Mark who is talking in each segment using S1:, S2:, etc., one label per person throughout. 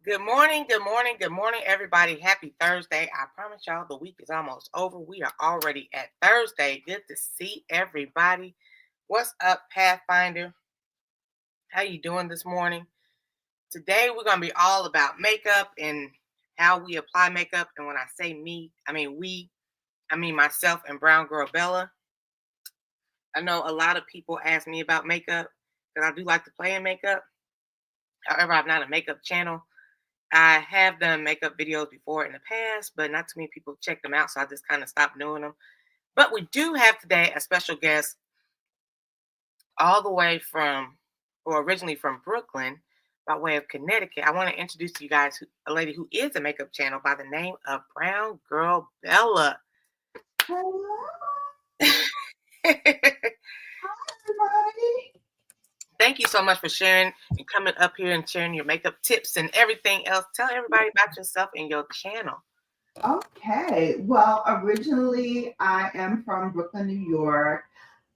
S1: Good morning, good morning, good morning, everybody. Happy Thursday. I promise y'all the week is almost over. We are already at Thursday. Good to see everybody. What's up, Pathfinder? How you doing this morning? Today we're going to be all about makeup and how we apply makeup. And when I say me, I mean we, I mean myself and Brown Girl Bella. I know a lot of people ask me about makeup because I do like to play in makeup. However, I'm not a makeup channel. I have done makeup videos before in the past, but not too many people check them out, so I just kind of stopped doing them. But we do have today a special guest all the way from, or originally from Brooklyn, by way of Connecticut. I want to introduce to you guys a lady who is a makeup channel by the name of Brown Girl Bella.
S2: Hello, everybody.
S1: Thank you so much for sharing and coming up here and sharing your makeup tips and everything else. Tell everybody about yourself and your channel.
S2: Okay, well, originally I am from Brooklyn, New York.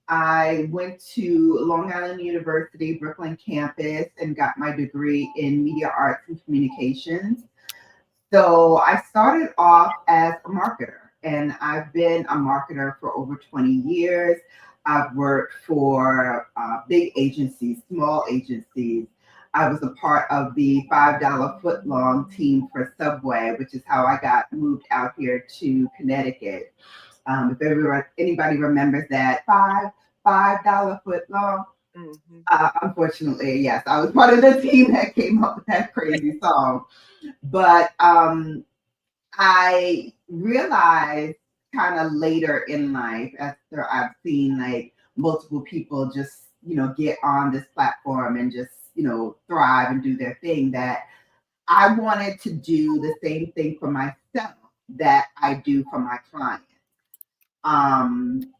S2: I went to Long Island University, Brooklyn campus, and got my degree in media arts and communications. So I started off as a marketer, and I've been a marketer for over 20 years. I've worked for big agencies, small agencies. I was a part of the $5 footlong team for Subway, which is how I got moved out here to Connecticut. If anybody remembers that $5 footlong, unfortunately, yes, I was part of the team that came up with that crazy song. But I realized kind of later in life, after I've seen like multiple people just, get on this platform and just, thrive and do their thing, that I wanted to do the same thing for myself that I do for my clients.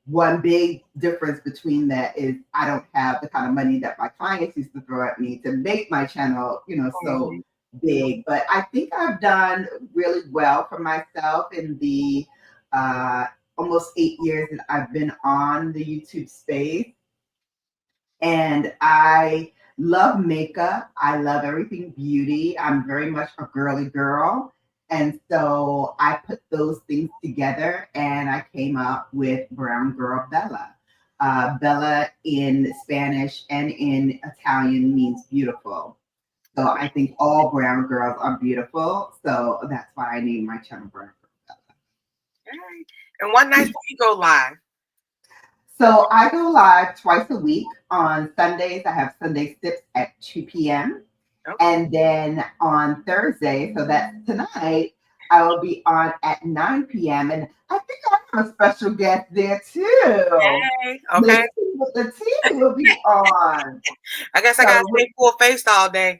S2: One big difference between that is I don't have the kind of money that my clients used to throw at me to make my channel, so big. But I think I've done really well for myself in the uh, almost 8 years that I've been on the YouTube space. And I love makeup. I love everything beauty. I'm very much a girly girl. And so I put those things together and I came up with Brown Girl Bella. Bella in Spanish and in Italian means beautiful. So I think all brown girls are beautiful. So that's why I named my channel Brown Girl Bella.
S1: Right. And one night you go live.
S2: So I go live twice a week. On Sundays, I have Sunday Sips at 2 p.m.
S1: Okay.
S2: And then on Thursday, so that's tonight, I will be on at 9 p.m. And I think I have a special guest there too.
S1: Okay. Okay.
S2: The team will be on.
S1: I guess I gotta stay full faced all day.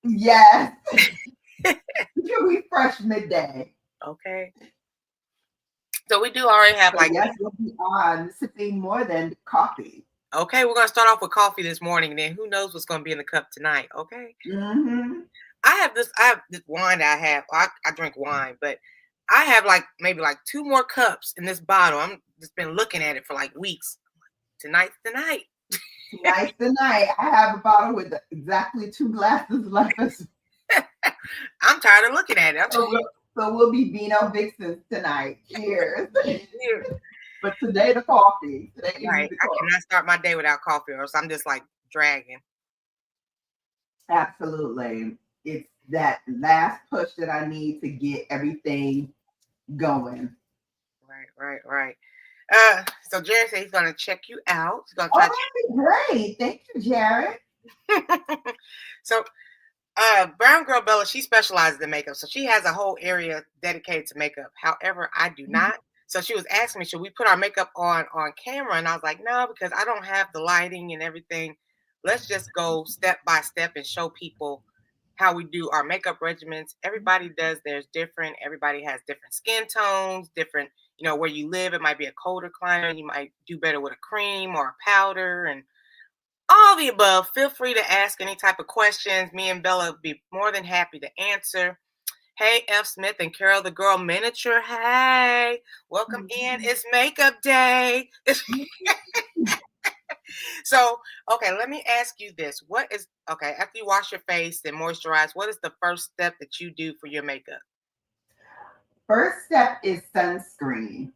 S2: Yes. You'll be fresh midday.
S1: Okay. So we do already have
S2: yes, we'll be on sipping more than coffee.
S1: Okay, we're gonna start off with coffee this morning, and then who knows what's gonna be in the cup tonight? Okay.
S2: Mm-hmm.
S1: I have this wine that I have. I drink wine, but I have maybe 2 more cups in this bottle. I'm just been looking at it for weeks. Tonight's the night.
S2: Tonight's the night. I have a bottle with exactly 2 glasses left.
S1: I'm tired of looking at it.
S2: So we'll be Vino Vixens tonight. Cheers.
S1: Cheers.
S2: But today the coffee.
S1: Right. I cannot start my day without coffee, or else I'm just dragging.
S2: Absolutely. It's that last push that I need to get everything going.
S1: Right. So Jared said he's gonna check you out. He's gonna
S2: try great. Thank you, Jared.
S1: So Brown Girl Bella, she specializes in makeup. So she has a whole area dedicated to makeup. However, I do not. So she was asking me, should we put our makeup on camera? And I was like, no, because I don't have the lighting and everything. Let's just go step by step and show people how we do our makeup regimens. Everybody does theirs different. Everybody has different skin tones, different, where you live. It might be a colder climate. You might do better with a cream or a powder and all the above. Feel free to ask any type of questions. Me and Bella would be more than happy to answer. Hey, F. Smith and Carol, the girl miniature. Hey, welcome in. It's makeup day. So, okay, let me ask you this. What is okay, after you wash your face and moisturize, what is the first step that you do for your makeup?
S2: First step is sunscreen.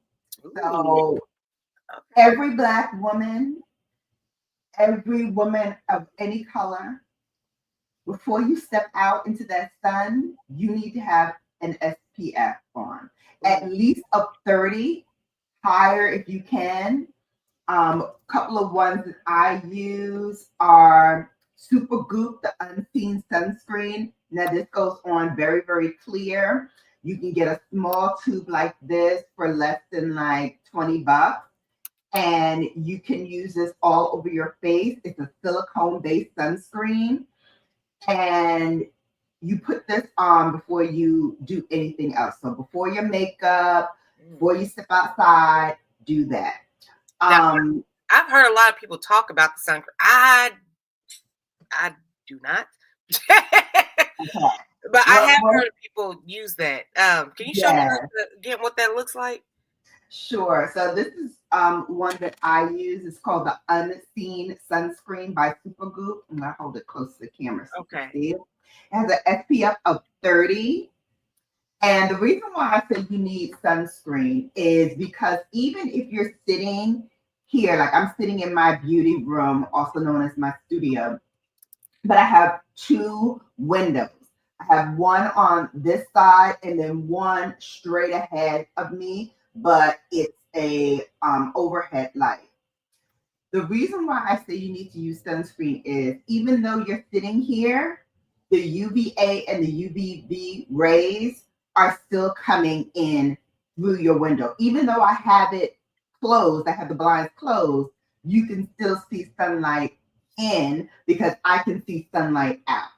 S1: Ooh,
S2: So
S1: okay.
S2: every woman of any color, before you step out into that sun, you need to have an SPF on, at
S1: Ooh,
S2: least a 30, higher if you can. Couple of ones that I use are Super Goop, the unseen sunscreen. Now this goes on very, very clear. You can get a small tube like this for less than like $20. And you can use this all over your face. It's a silicone based sunscreen. And you put this on before you do anything else. So before your makeup,
S1: mm.
S2: before you step outside, do that.
S1: Now,
S2: Um,
S1: I've heard a lot of people talk about the sun cream. I do not.
S2: okay.
S1: But I have
S2: What,
S1: heard people use that. Can you show me
S2: yeah,
S1: again what that looks like?
S2: sure. So this is one that I use. It's called the Unseen Sunscreen by Supergoop. I'm gonna hold it close to the camera so you can
S1: Okay.
S2: see it. It has an SPF of 30. And the reason why I say you need sunscreen is because even if you're sitting here, like I'm sitting in my beauty room, also known as my studio, but I have two windows. I have one on this side and then one straight ahead of me, but it's a overhead light. The reason why I say you need to use sunscreen is even though you're sitting here, the UVA and the UVB rays are still coming in through your window. Even though I have it closed, I have the blinds closed, you can still see sunlight in because I can see sunlight out.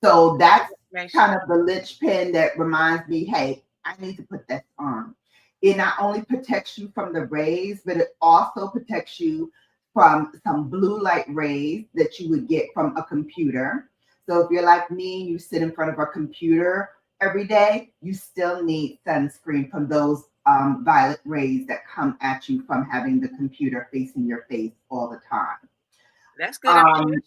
S2: So that's
S1: Information.
S2: kind of the linchpin that reminds me, hey, I need to put this on. It not only protects you from the rays, but it also protects you from some blue light rays that you would get from a computer. So if you're like me, you sit in front of a computer every day, you still need sunscreen from those violet rays that come at you from having the computer facing your face all the time.
S1: That's good
S2: Um,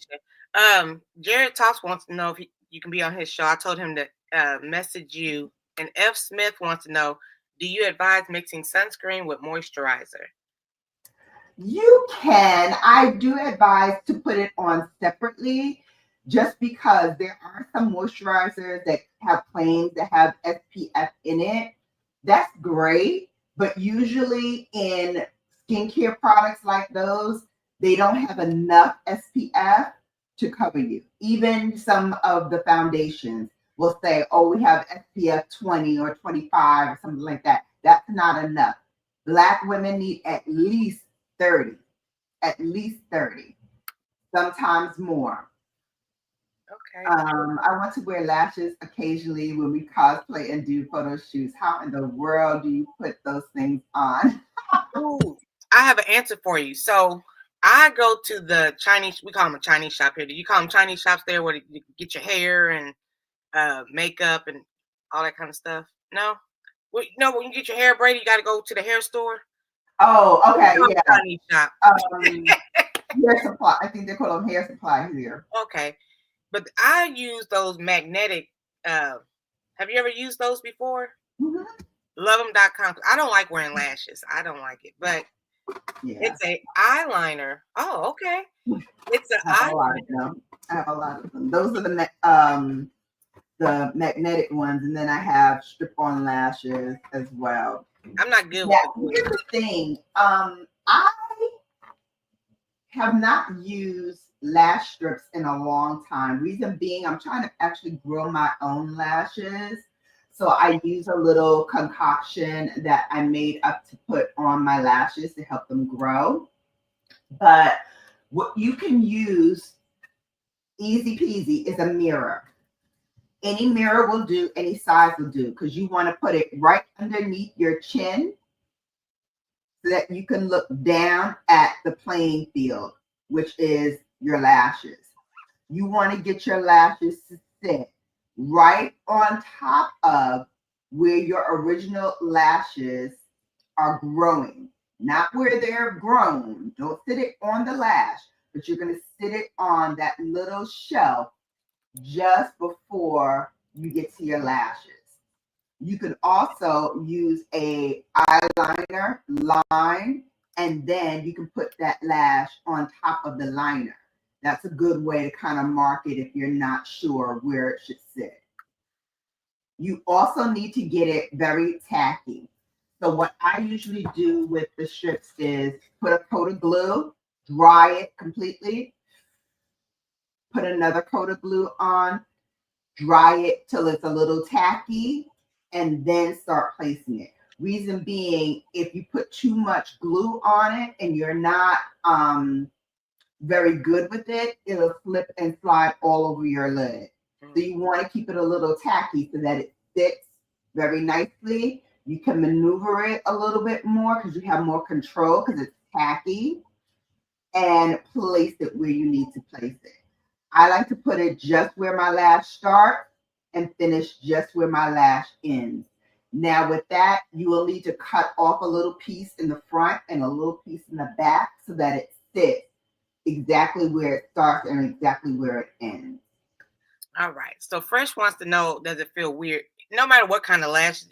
S1: information. Jared Toss wants to know if you can be on his show. I told him to message you. And F. Smith wants to know, do you advise mixing sunscreen with moisturizer?
S2: You can. I do advise to put it on separately just because there are some moisturizers that have claims that have SPF in it. That's great, but usually in skincare products like those, they don't have enough SPF to cover you. Even some of the foundations will say, oh, we have SPF 20 or 25 or something like that. That's not enough. Black women need at least 30, at least 30, sometimes more.
S1: Okay.
S2: I want to wear lashes occasionally when we cosplay and do photo shoots. How in the world do you put those things on?
S1: Ooh, I have an answer for you. So I go to the Chinese, we call them a Chinese shop here. Do you call them Chinese shops there where you get your hair and makeup and all that kind of stuff? No? Well, no, when you get your hair braided, you got to go to the hair store.
S2: Oh,
S1: We
S2: okay,
S1: call them
S2: yeah.
S1: Chinese shop.
S2: Um, Hair supply. I think they call them hair supply here.
S1: Okay. But I use those magnetic. Uh, have you ever used those before?
S2: Mhm.
S1: Love'em.com. I don't like wearing lashes. I don't like it. But
S2: Yeah,
S1: it's a eyeliner. Oh, okay. It's an
S2: I have a lot of
S1: eyeliner.
S2: them. I have a lot of them. Those are the magnetic ones, and then I have strip-on lashes as well.
S1: I'm not good
S2: Yeah,
S1: with the glue.
S2: here's the thing. I have not used lash strips in a long time. Reason being, I'm trying to actually grow my own lashes. So I use a little concoction that I made up to put on my lashes to help them grow. But what you can use, easy peasy, is a mirror. Any mirror will do, any size will do, because you want to put it right underneath your chin so that you can look down at the playing field, which is your lashes. You want to get your lashes to sit right on top of where your original lashes are growing. not where they're grown. Don't sit it on the lash, but you're going to sit it on that little shelf just before you get to your lashes. You can also use a eyeliner line, and then you can put that lash on top of the liner. That's a good way to kind of mark it if you're not sure where it should sit. You also need to get it very tacky. So what I usually do with the strips is put a coat of glue, dry it completely, put another coat of glue on, dry it till it's a little tacky, and then start placing it. Reason being, if you put too much glue on it and you're not very good with it, it'll slip and slide all over your lid. So you want to keep it a little tacky so that it sits very nicely. You can maneuver it a little bit more because you have more control because it's tacky, and place it where you need to place it. I like to put it just where my lash starts and finish just where my lash ends. Now with that, you will need to cut off a little piece in the front and a little piece in the back so that it sits exactly where it starts and exactly where it ends.
S1: All right. So Fresh wants to know, does it feel weird? No matter what kind of lash,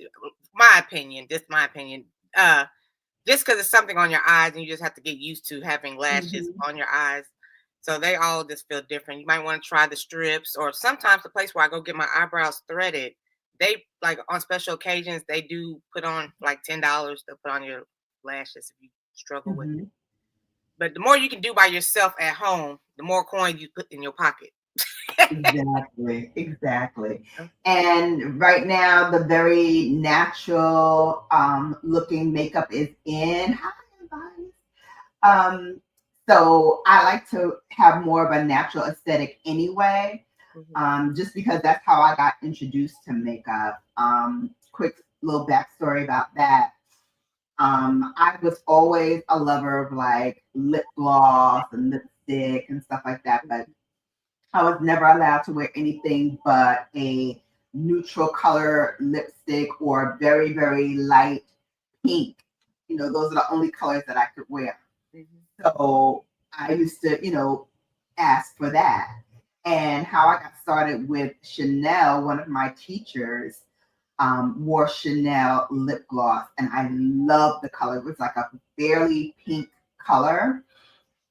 S1: my opinion, just my opinion, just because it's something on your eyes and you just have to get used to having lashes on your eyes. So they all just feel different. You might want to try the strips, or sometimes the place where I go get my eyebrows threaded, they like on special occasions, they do put on like $10 to put on your lashes if you struggle with it. But the more you can do by yourself at home, the more coins you put in your pocket.
S2: Exactly. And right now, the very natural looking makeup is in. Hi, everybody. So I like to have more of a natural aesthetic anyway, just because that's how I got introduced to makeup. Quick little backstory about that. I was always a lover of like lip gloss and lipstick and stuff like that, but I was never allowed to wear anything but a neutral color lipstick or very, very light pink. You know, those are the only colors that I could wear. So I used to, ask for that. And how I got started with Chanel, one of my teachers wore Chanel lip gloss, and I loved the color. It was like a fairly pink color,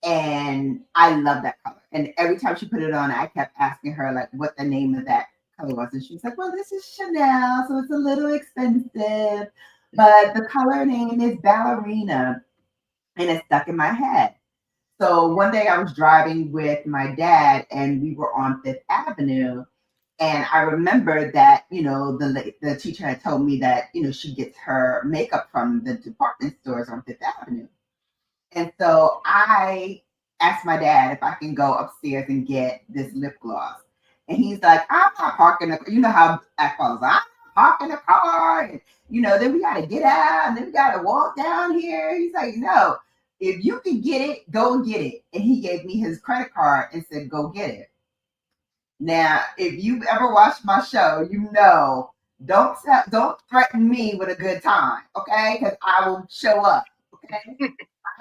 S2: and I love that color. And every time she put it on, I kept asking her like what the name of that color was, and she was like, "Well, this is Chanel, so it's a little expensive, but the color name is Ballerina," and it stuck in my head. So one day I was driving with my dad, and we were on Fifth Avenue. And I remember that, the teacher had told me that, she gets her makeup from the department stores on Fifth Avenue. And so I asked my dad if I can go upstairs and get this lip gloss. And he's like, "I'm not parking the car." You know how that follows. "I'm not parking the car." And, then we got to get out and then we got to walk down here. He's like, "No, if you can get it, go and get it." And he gave me his credit card and said, "Go get it." Now, if you've ever watched my show, don't threaten me with a good time, okay? Because I will show up, okay?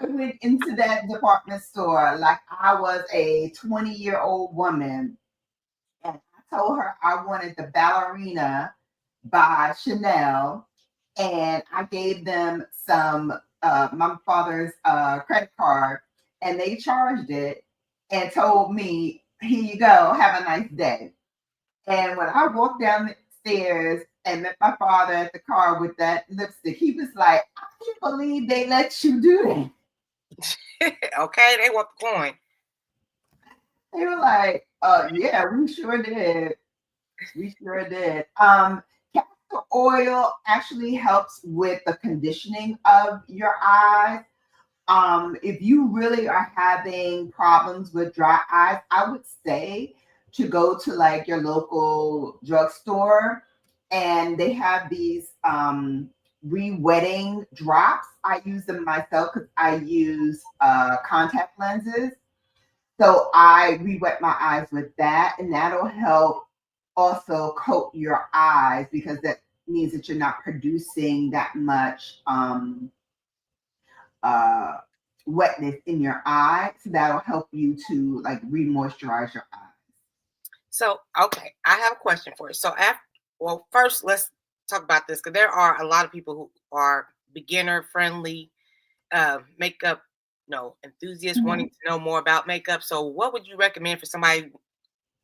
S2: I went into that department store like I was a 20-year-old woman, and I told her I wanted the Ballerina by Chanel, and I gave them some my father's credit card, and they charged it and told me, "Here you go, have a nice day." And when I walked down the stairs and met my father at the car with that lipstick, he was like, "I can't believe they let you do that."
S1: Okay, they want the coin.
S2: They were like, "Yeah, we sure did. We sure did." Castor oil actually helps with the conditioning of your eyes. If you really are having problems with dry eyes, I would say to go to like your local drugstore, and they have these re-wetting drops. I use them myself because I use contact lenses. So I re-wet my eyes with that, and that'll help also coat your eyes because that means that you're not producing that much uh, wetness in your eye, so that'll help you to like re-moisturize your eyes.
S1: So, okay, I have a question for you. So, after, well, first, let's talk about this because there are a lot of people who are beginner friendly, makeup, enthusiasts wanting
S2: Mhm.
S1: to know more about makeup. So, what would you recommend for somebody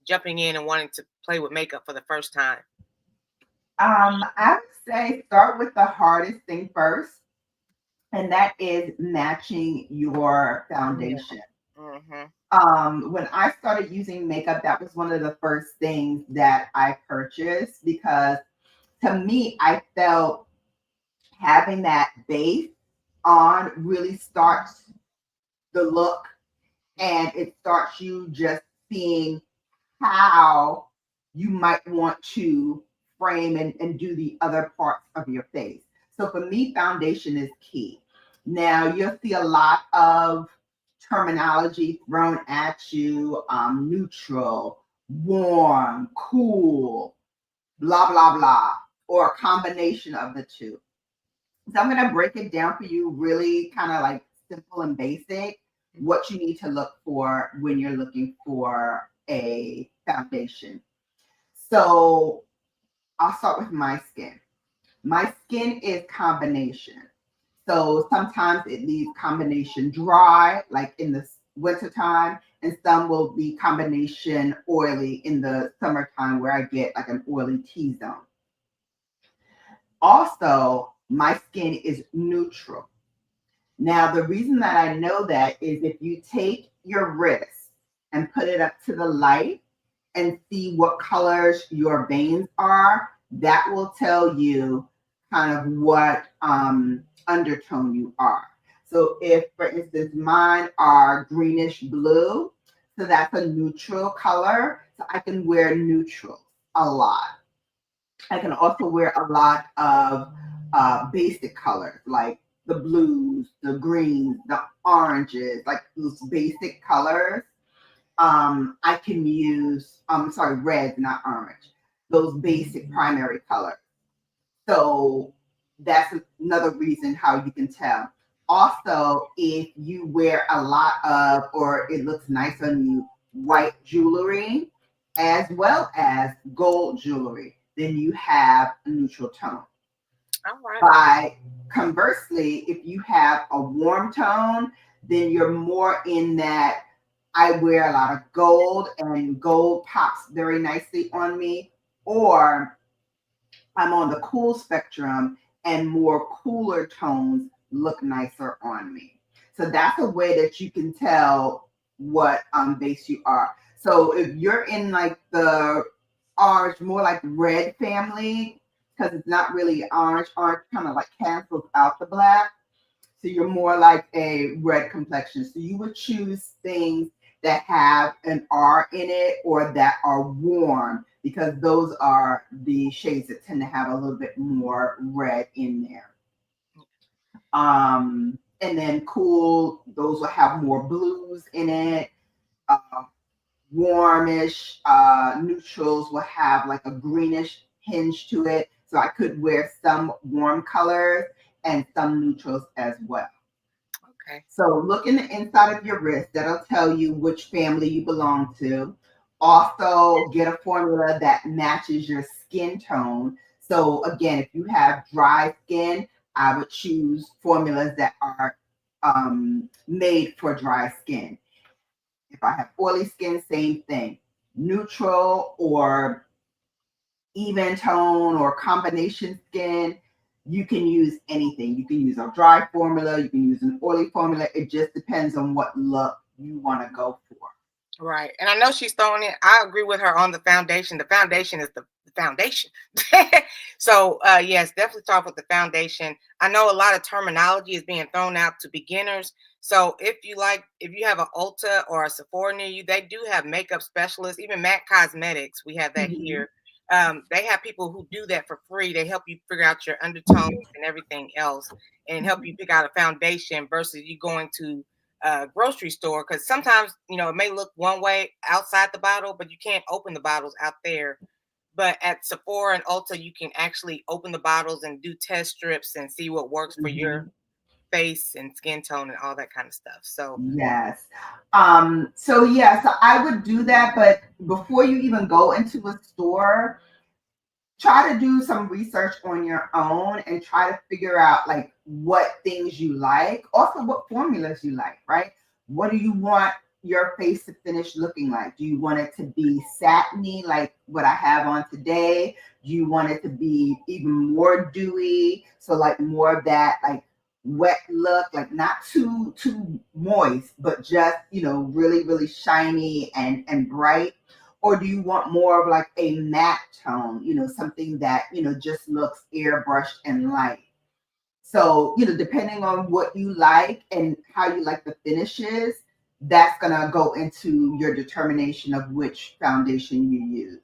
S1: jumping in and wanting to play with makeup for the first time?
S2: I would say start with the hardest thing first, and that is matching your
S1: Yeah.
S2: foundation.
S1: Mm-hmm.
S2: When I started using makeup, that was one of the first things that I purchased because to me, I felt having that base on really starts the look, and it starts you just seeing how you might want to frame and do the other parts of your face. So for me, foundation is key. Now you'll see a lot of terminology thrown at you, neutral, warm, cool, blah, blah, blah, or a combination of the two. So I'm going to break it down for you really kind of like simple and basic, what you need to look for when you're looking for a foundation. So I'll start with my skin. My skin is combination. So sometimes it leaves combination dry, like in the wintertime, and some will be combination oily in the summertime where I get like an oily T zone. Also, my skin is neutral. Now, the reason that I know that is if you take your wrist and put it up to the light and see what colors your veins are, that will tell you kind of what undertone you are. So, if for instance mine are greenish blue, so that's a neutral color. So I can wear neutrals a lot. I can also wear a lot of basic colors like the blues, the greens, the oranges, like those basic colors. I can use, sorry, red, not orange, those basic primary colors. So that's another reason how you can tell. Also, if you wear a lot of, or it looks nice on you, white jewelry as well as gold jewelry, then you have a neutral tone.
S1: All right.
S2: By conversely, if you have a warm tone, then you're more in that I wear a lot of gold and gold pops very nicely on me, or I'm on the cool spectrum and more cooler tones look nicer on me. So that's a way that you can tell what base you are. So if you're in like the orange, more like red family, because it's not really orange, orange kind of like cancels out the black. So you're more like a red complexion. So you would choose things that have an R in it or that are warm because those are the shades that tend to have a little bit more red in there. And then cool, those will have more blues in it. Uh, Warmish neutrals will have like a greenish hinge to it. So I could wear some warm colors and some neutrals as well.
S1: Okay.
S2: So look in the inside of your wrist. That'll tell you which family you belong to. Also, get a formula that matches your skin tone. So again, if you have dry skin, I would choose formulas that are made for dry skin. If I have oily skin, same thing. Neutral or even tone or combination skin, you can use anything. You can use a dry formula, you can use an oily formula. It just depends on what look you want to go for.
S1: Right. And I know she's throwing it. I agree with her on the foundation. The foundation is the foundation. So, yes, definitely talk with the foundation. I know a lot of terminology is being thrown out to beginners. So, if you have an Ulta or a Sephora near you, they do have makeup specialists, even MAC Cosmetics. We have that
S2: Mhm.
S1: here. They have people who do that for free. They help you figure out your undertones and everything else and help you pick out a foundation versus you going to grocery store because sometimes it may look one way outside the bottle, but you can't open the bottles out there. But at Sephora and Ulta, you can actually open the bottles and do test strips and see what works for your
S2: Mhm.
S1: face and skin tone and all that kind of stuff. So
S2: Yes. So I would do that, but before you even go into a store, try to do some research on your own and try to figure out like what things you like, also what formulas you like, right? What do you want your face to finish looking like? Do you want it to be satiny like what I have on today? Do you want it to be even more dewy, so like more of that like wet look, like not too moist, but just, really shiny and bright? Or do you want more of like a matte tone, something that, just looks airbrushed and light? So, depending on what you like and how you like the finishes, that's going to go into your determination of which foundation you use.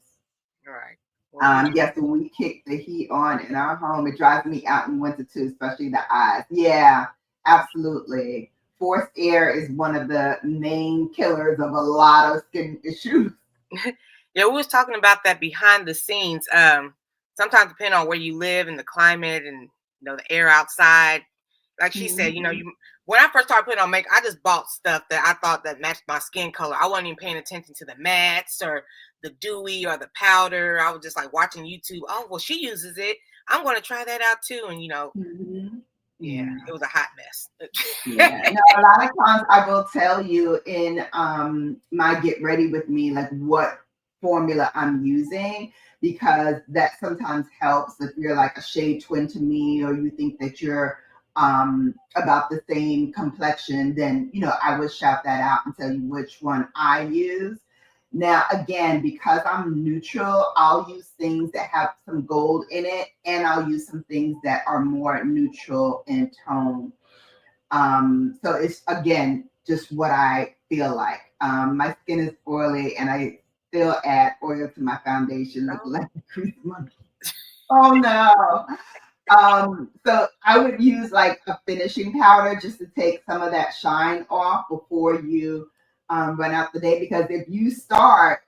S1: all right. Well, you
S2: Yes, when we kick the heat on in our home, it drives me out in winter too, especially the eyes. Yeah, absolutely. Forced air is one of the main killers of a lot of skin issues.
S1: yeah, we was talking about that behind the scenes. Sometimes depending on where you live and the climate and the air outside. Like she said,
S2: Mhm.
S1: you when I first started putting on makeup, I just bought stuff that I thought that matched my skin color. I wasn't even paying attention to the mattes or the dewy or the powder. I was just like watching YouTube. Oh, well, she uses it. I'm going to try that out too. And
S2: Mhm.
S1: yeah,
S2: Yeah.
S1: it was a hot mess.
S2: Yeah. No, a lot of times I will tell you in my get ready with me like what formula I'm using, because that sometimes helps if you're like a shade twin to me or you think that you're about the same complexion, then I would shout that out and tell you which one I use. Now, again, because I'm neutral, I'll use things that have some gold in it, and I'll use some things that are more neutral in tone. So it's again just what I feel like. My skin is oily, and I still add oil to my foundation, look
S1: Oh,
S2: like a grease monkey. Oh no! So I would use like a finishing powder just to take some of that shine off before you run out the day. Because if you start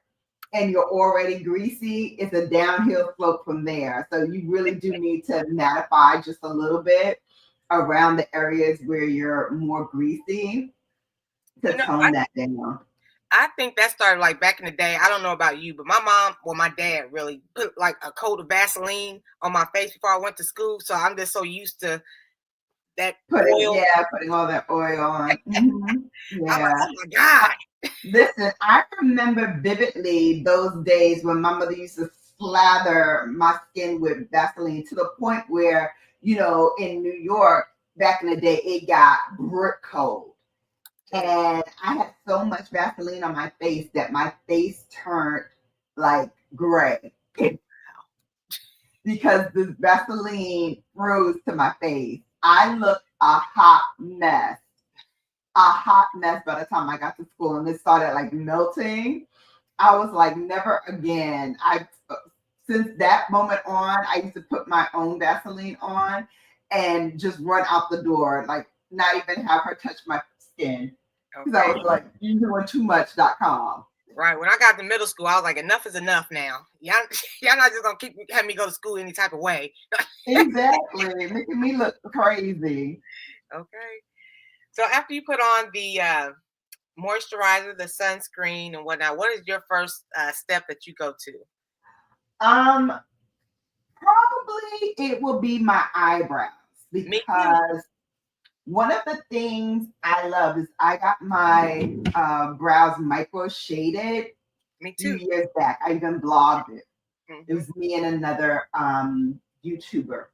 S2: and you're already greasy, it's a downhill slope from there. So you really do need to mattify just a little bit around the areas where you're more greasy to
S1: you know,
S2: tone that down.
S1: I think that started like back in the day. I don't know about you, but my mom, well, my dad really put like a coat of Vaseline on my face before I went to school. So I'm just so used to that oil.
S2: Putting all that oil on. Mhm.
S1: I'm like,
S2: Yeah.
S1: oh my God.
S2: Listen, I remember vividly those days when my mother used to slather my skin with Vaseline to the point where, in New York back in the day, it got brick cold. And I had so much Vaseline on my face that my face turned like gray because the Vaseline froze to my face. I looked a hot mess by the time I got to school, and it started like melting. I was like, never again. I Since that moment on, I used to put my own Vaseline on and just run out the door, like not even have her touch my skin. Because I
S1: Okay.
S2: was like, you're doing too much.com.
S1: Right. When I got to middle school, I was like, enough is enough now. Y'all, y'all not just gonna keep having me go to school any type of way.
S2: Exactly. Making me look crazy.
S1: Okay. So after you put on the moisturizer, the sunscreen, and whatnot, what is your first step that you go to?
S2: Um, Probably it will be my eyebrows,
S1: Me too.
S2: because one of the things I love is I got my brows micro shaded
S1: Me
S2: few
S1: too.
S2: years back. I even blogged it. It
S1: Hmm.
S2: was me and another YouTuber.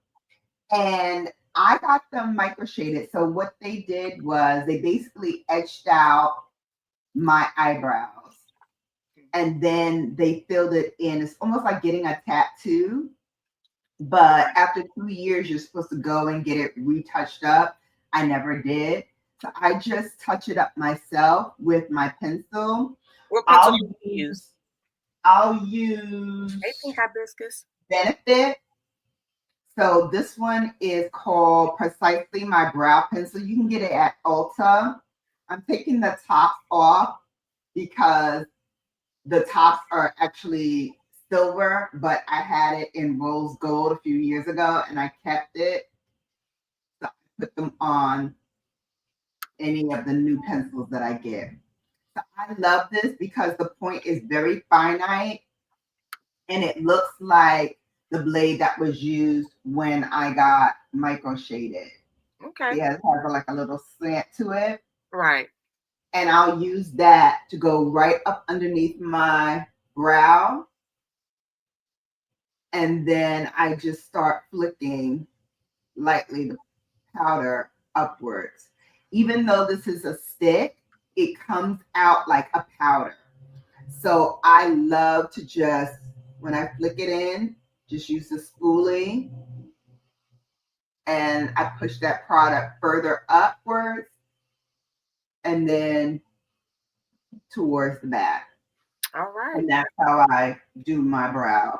S2: And I got them micro shaded. So what they did was they basically etched out my eyebrows and then they filled it in. It's almost like getting a tattoo. But after 2 years, you're supposed to go and get it retouched up. I never did. So I just touch it up myself with my pencil.
S1: What pencil
S2: I'll
S1: do you use?
S2: use I'll
S1: Hey,
S2: use
S1: pink hibiscus.
S2: Benefit. So this one is called Precisely My Brow Pencil. You can get it at Ulta. I'm taking the tops off because the tops are actually silver, but I had it in rose gold a few years ago and I kept it. So I put them on any of the new pencils that I get. So I love this because the point is very finite and it looks like the blade that was used when I got micro shaded.
S1: Okay.
S2: Yeah, it has like a little slant to it.
S1: Right.
S2: And I'll use that to go right up underneath my brow. And then I just start flicking lightly the powder upwards. Even though this is a stick, it comes out like a powder. So I love to just, when I flick it in, just use the spoolie and I push that product further upwards and then towards the back.
S1: All right.
S2: And that's how I do my brows.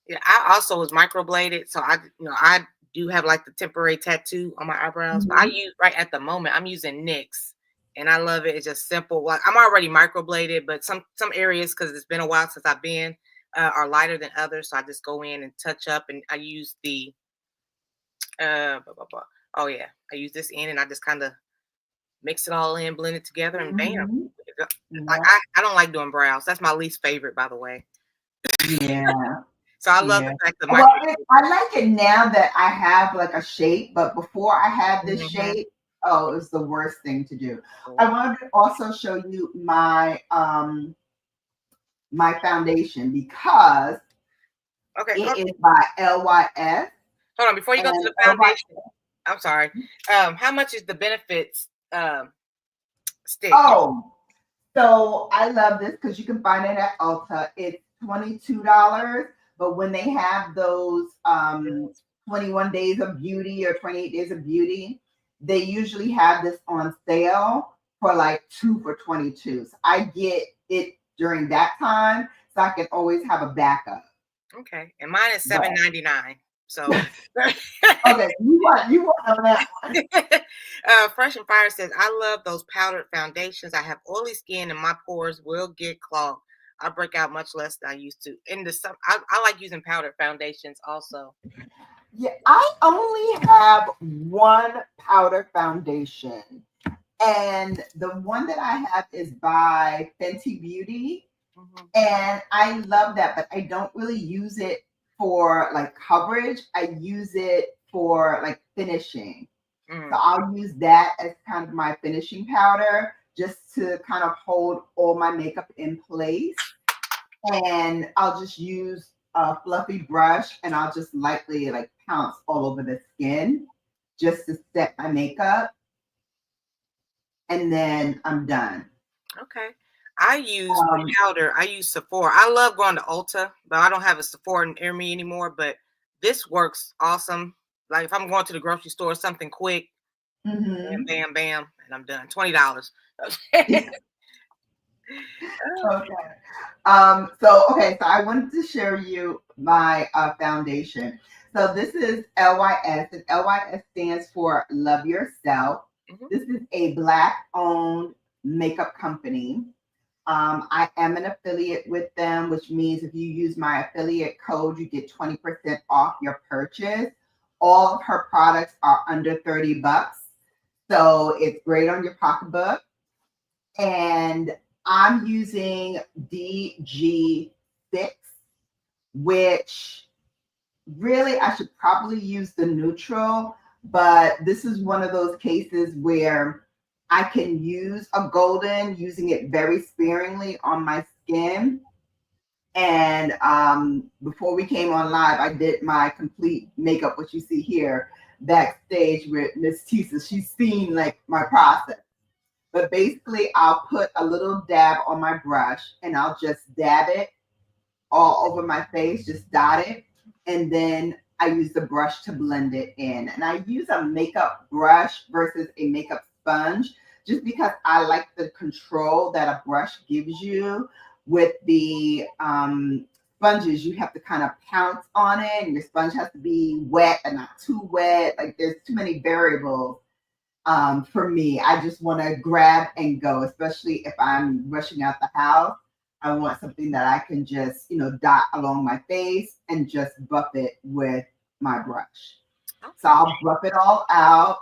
S1: Yeah, I also was microbladed, so I do have like the temporary tattoo on my eyebrows. But I
S2: Mhm.
S1: use right at the moment I'm using NYX, and I love it. It's just simple. Like I'm already microbladed, but some areas because it's been a while since I've been are lighter than others, so I just go in and touch up, and I use the blah, blah, blah. Oh yeah, I use this in, and I just kind of mix it all in, blend it together, and bam.
S2: Mhm.
S1: Like
S2: Yeah.
S1: I don't like doing brows. That's my least favorite, by the way.
S2: Yeah.
S1: So I love
S2: Yeah.
S1: the fact that
S2: Well,
S1: micro.
S2: I like it now that I have like a shape, but before I had this
S1: Mhm.
S2: shape, oh, it was the worst thing to do. I wanted to also show you my foundation because
S1: Okay,
S2: it is by LYS
S1: hold on. Before you go to
S2: and
S1: the
S2: LYS.
S1: foundation, I'm sorry. How much is the benefits stick?
S2: Oh, so I love this because you can find it at Ulta. It's $22, but when they have those 21 days of beauty or 28 days of beauty, they usually have this on sale for like two for 22. So I get it during that time so I can always have a backup.
S1: Okay, and mine is
S2: But
S1: $7.99. So,
S2: okay, you want on that one.
S1: Fresh and Fire says, "I love those powdered foundations. I have oily skin and my pores will get clogged. I break out much less than I used to. In the summer, I like using powdered foundations also.
S2: Yeah, I only have one powder foundation. And the one that I have is by Fenty Beauty.
S1: Mhm.
S2: And I love that, but I don't really use it for like coverage. I use it for like finishing. So
S1: Mm,
S2: I'll use that as kind of my finishing powder just to kind of hold all my makeup in place. And I'll just use a fluffy brush and I'll just lightly like pounce all over the skin just to set my makeup. And then I'm done.
S1: okay. I use
S2: Um,
S1: powder. I use Sephora. I love going to Ulta, but I don't have a Sephora near me anymore. But this works awesome. Like if I'm going to the grocery store, something quick, bam,
S2: mhm.
S1: bam, bam, and I'm done. $20.
S2: Okay. So I wanted to share you my foundation. So this is LYS, and LYS stands for Love Yourself.
S1: Mhm.
S2: This is a Black-owned makeup company. I am an affiliate with them, which means if you use my affiliate code, you get 20% off your purchase. All of her products are under $30, so it's great on your pocketbook. And I'm using DG6, which really I should probably use the neutral, but this is one of those cases where I can use a golden, using it very sparingly on my skin. And before we came on live, I did my complete makeup, what you see here, backstage with Miss Tisa. She's seen like my process. But basically, I'll put a little dab on my brush and I'll just dab it all over my face, just dot it. And then I use the brush to blend it in. And I use a makeup brush versus a makeup sponge just because I like the control that a brush gives you. With the sponges, you have to kind of pounce on it, and your sponge has to be wet and not too wet. Like there's too many variables for me. I just want to grab and go, especially if I'm rushing out the house. I want something that I can just, dot along my face and just buff it with my brush. So
S1: Okay.
S2: I'll buff it all out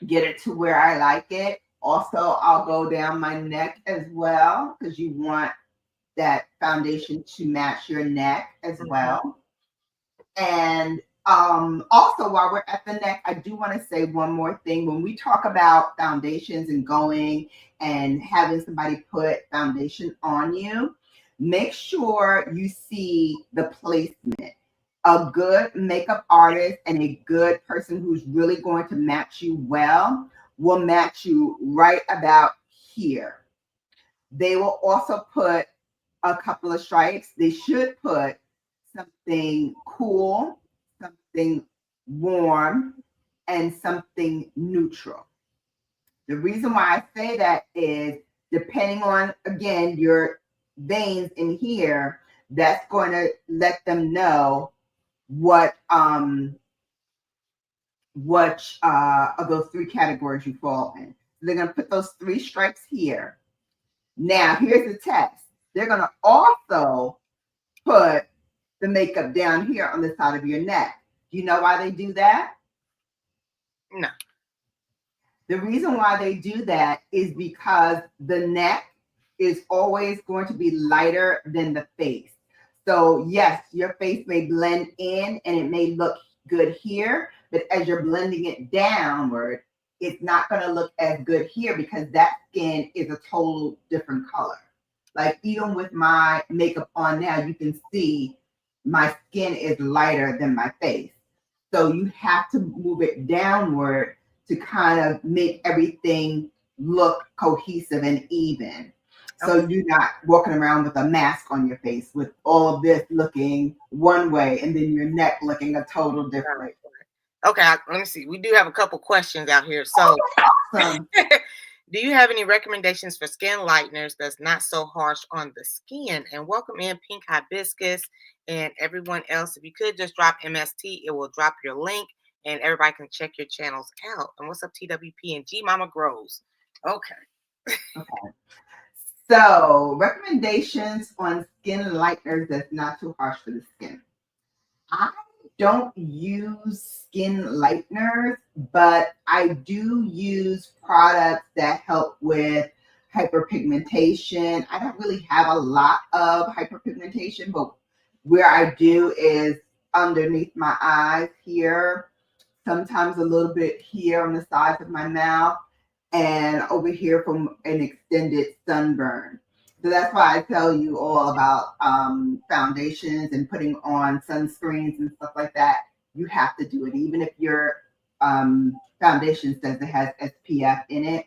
S2: get it to where I like it. Also, I'll go down my neck as well because you want that foundation to match your neck as
S1: Mhm.
S2: well. And also, while we're at the neck, I do want to say one more thing. When we talk about foundations and going and having somebody put foundation on you, make sure you see the placement. A good makeup artist and a good person who's really going to match you well will match you right about here. They will also put a couple of stripes. They should put something cool, something warm, and something neutral. The reason why I say that is depending on, again, your veins in here, that's going to let them know what of those three categories you fall in. So they're going to put those three stripes here. Now, here's the test. They're going to also put the makeup down here on the side of your neck. Do you know why they do that?
S1: No.
S2: The reason why they do that is because the neck is always going to be lighter than the face. So, yes, your face may blend in and it may look good here, but as you're blending it downward, it's not going to look as good here because that skin is a total different color. Like, even with my makeup on now, you can see my skin is lighter than my face. So, you have to move it downward to kind of make everything look cohesive and even. So
S1: Okay.
S2: you're not walking around with a mask on your face with all of this looking one way and then your neck looking a total
S1: Right.
S2: different.
S1: Okay. Let me see. We do have a couple questions out here. So,
S2: Awesome.
S1: do you have any recommendations for skin lighteners that's not so harsh on the skin? And welcome in Pink Hibiscus and everyone else. If you could just drop MST, it will drop your link and everybody can check your channels out. And what's up, TWP and G Mama Grows? Okay.
S2: Okay. So recommendations on skin lighteners that's not too harsh for the skin. I don't use skin lighteners, but I do use products that help with hyperpigmentation. I don't really have a lot of hyperpigmentation, but where I do is underneath my eyes here, sometimes a little bit here on the sides of my mouth, and over here from an extended sunburn. So that's why I tell you all about foundations and putting on sunscreens and stuff like that. You have to do it, even if your foundation says it has SPF in it.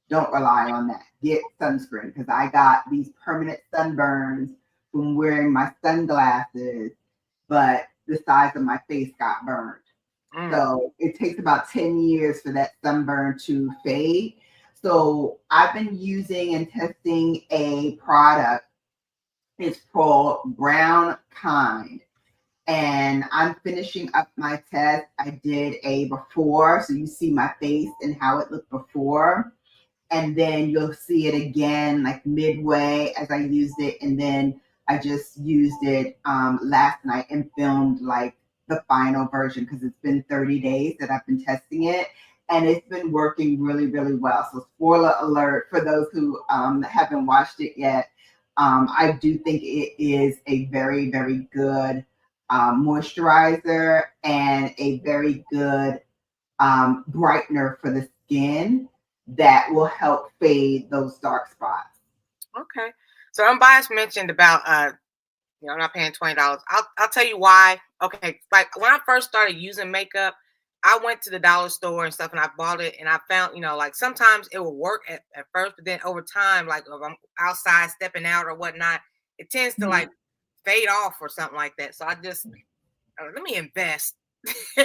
S2: Don't rely on that. Get sunscreen because I got these permanent sunburns from wearing my sunglasses, but the sides of my face got burned.
S1: Mm,
S2: So it takes about 10 years for that sunburn to fade. So I've been using and testing a product. It's called Brown Kind. And I'm finishing up my test. I did a before, so you see my face and how it looked before, and then you'll see it again like midway as I used it, and then I just used it last night and filmed like the final version because it's been 30 days that I've been testing it, and it's been working really, really well. So spoiler alert for those who haven't watched it yet. I do think it is a very, very good moisturizer and a very good brightener for the skin that will help fade those dark spots.
S1: okay. So Unbiased mentioned about I'm not paying $20. I'll tell you why. Okay, like when I first started using makeup, I went to the dollar store and stuff and I bought it and I found, like sometimes it will work at first, but then over time, like if I'm outside stepping out or whatnot, it tends to like
S2: Mhm.
S1: fade off or something like that. So I just let me invest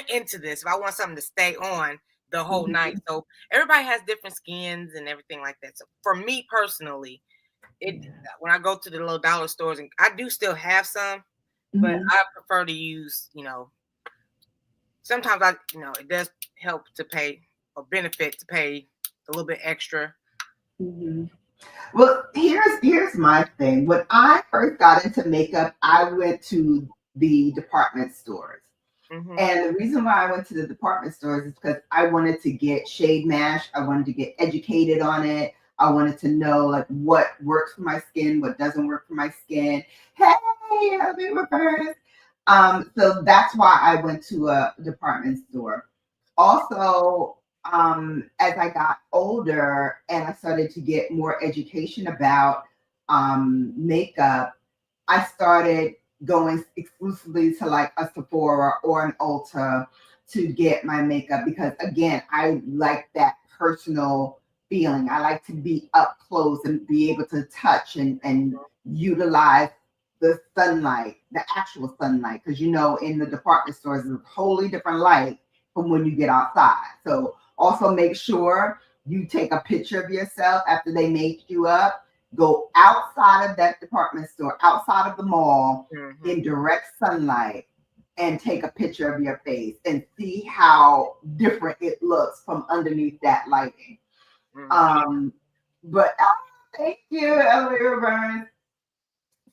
S1: into this if I want something to stay on the whole night.
S2: Mhm.
S1: So everybody has different skins and everything like that. So for me personally, it
S2: Yeah.
S1: when I go to the little dollar stores, and I do still have some, but
S2: Mhm.
S1: I prefer to use, sometimes it does help to pay or benefit to pay a little bit extra.
S2: Mhm. Well, here's my thing. When I first got into makeup, I went to the department stores.
S1: Mm-hmm.
S2: And the reason why I went to the department stores is because I wanted to get shade mash. I wanted to get educated on it. I wanted to know like what works for my skin, what doesn't work for my skin. Hey, happy reverse. So that's why I went to a department store. Also, as I got older and I started to get more education about makeup, I started going exclusively to like a Sephora or an Ulta to get my makeup because again, I like that personal feeling. I like to be up close and be able to touch and utilize the sunlight, the actual sunlight, because you know in the department stores it's a totally different light from when you get outside. So also make sure you take a picture of yourself after they make you up. Go outside of that department store, outside of the mall,
S1: Mm-hmm.
S2: in direct sunlight, and take a picture of your face and see how different it looks from underneath that lighting.
S1: Mm-hmm.
S2: But thank you, Elvira Burns.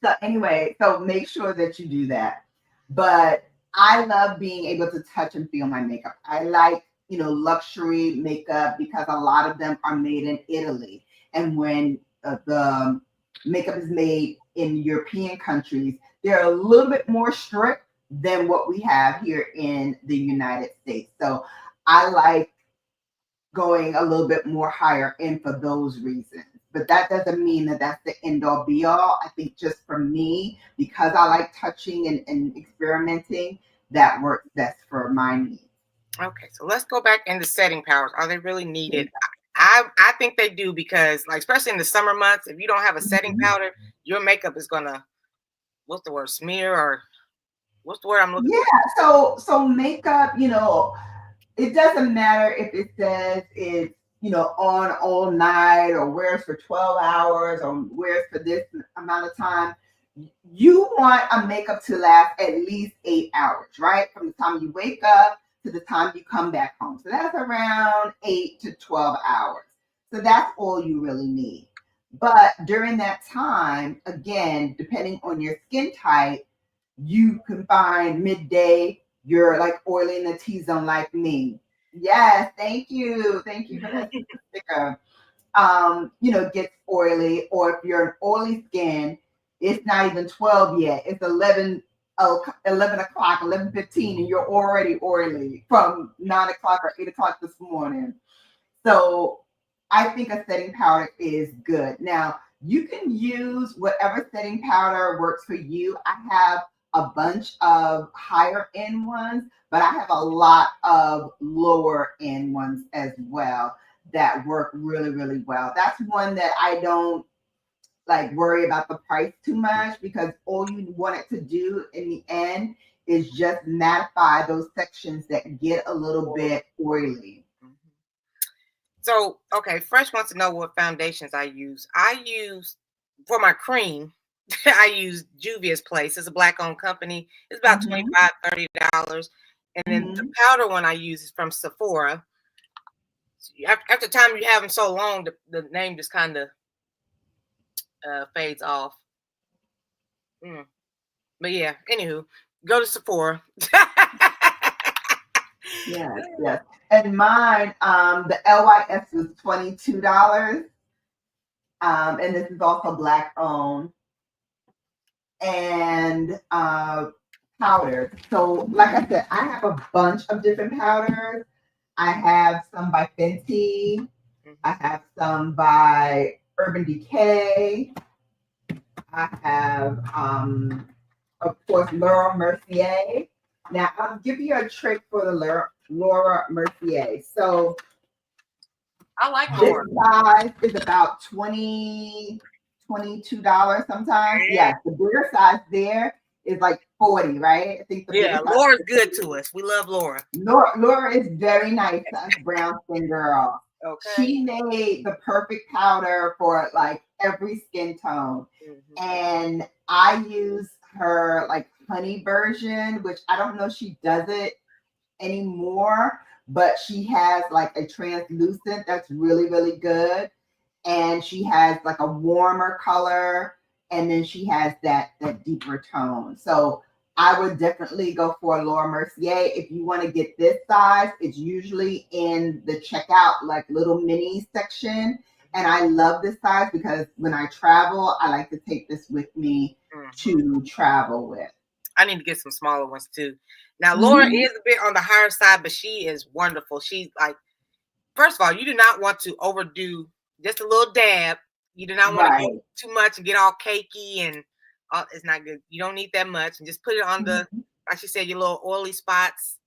S2: So anyway, so make sure that you do that. But I love being able to touch and feel my makeup. I like, luxury makeup because a lot of them are made in Italy. And when the makeup is made in European countries, they're a little bit more strict than what we have here in the United States. So I like going a little bit more higher end for those reasons. But that doesn't mean that that's the end all be all. I think just for me, because I like touching and experimenting, that works best for my needs.
S1: Okay, so let's go back into setting powders. Are they really needed? I think they do because, like, especially in the summer months, if you don't have a setting
S2: Mhm.
S1: powder, your makeup is gonna, what's the word, smear, or what's the word I'm looking
S2: Yeah,
S1: for?
S2: so makeup, it doesn't matter if it says it's on all night or wears for 12 hours or wears for this amount of time. You want a makeup to last at least 8 hours, right? From the time you wake up to the time you come back home. So that's around 8 to 12 hours. So that's all you really need. But during that time, again, depending on your skin type, you can find midday, you're like oily in the T-zone like me. Yes, thank you. Thank you for that sticker. Gets oily, or if you're an oily skin, it's not even 12 yet. It's 11 o'clock, 11:15, and you're already oily from 9 o'clock or 8 o'clock this morning. So I think a setting powder is good. Now, you can use whatever setting powder works for you. I have a bunch of higher end ones, but I have a lot of lower end ones as well that work really, really well. That's one that I don't like worry about the price too much because all you want it to do in the end is just mattify those sections that get a little bit oily.
S1: Mhm. So, okay, Fresh wants to know what foundations I use. I use for my cream. I use Juvia's Place. It's a black-owned company. It's about
S2: Mm-hmm.
S1: 25, $30, and then the
S2: Mm-hmm.
S1: powder one I use is from Sephora. After time you have them so long, the name just kind of fades off. Mm. But yeah, anywho, go to Sephora.
S2: Yes, yes. And mine, the LYS was $22. And this is also black owned and powders. So, like I said, I have a bunch of different powders. I have some by Fenty. I have some by Urban Decay. I have, of course, Laura Mercier. Now, I'll give you a trick for the Laura Mercier. So,
S1: I like
S2: this
S1: Laura.
S2: size is about $22 sometimes.
S1: Yeah,
S2: Yes, the bigger size there is like 40, right? I think the
S1: yeah,
S2: bigger size
S1: Laura's
S2: is
S1: good to us. We love Laura.
S2: Laura is very nice to us brown skin girl.
S1: Okay.
S2: She made the perfect powder for like every skin tone.
S1: Mm-hmm.
S2: And I use her like honey version, which I don't know if she does it anymore, but she has like a translucent that's really, really good. And she has like a warmer color, and then she has that deeper tone. So I would definitely go for Laura Mercier. If you want to get this size, it's usually in the checkout, like little mini section. And I love this size because when I travel, I like to take this with me to travel with.
S1: I need to get some smaller ones too. Now, Laura is a bit on the higher side, but she is wonderful. She's like, first of all, you do not want to overdo just a little dab. You do not want to go too much and get all cakey and it's not good. You don't need that much. And just put it on the, like she said, your little oily spots.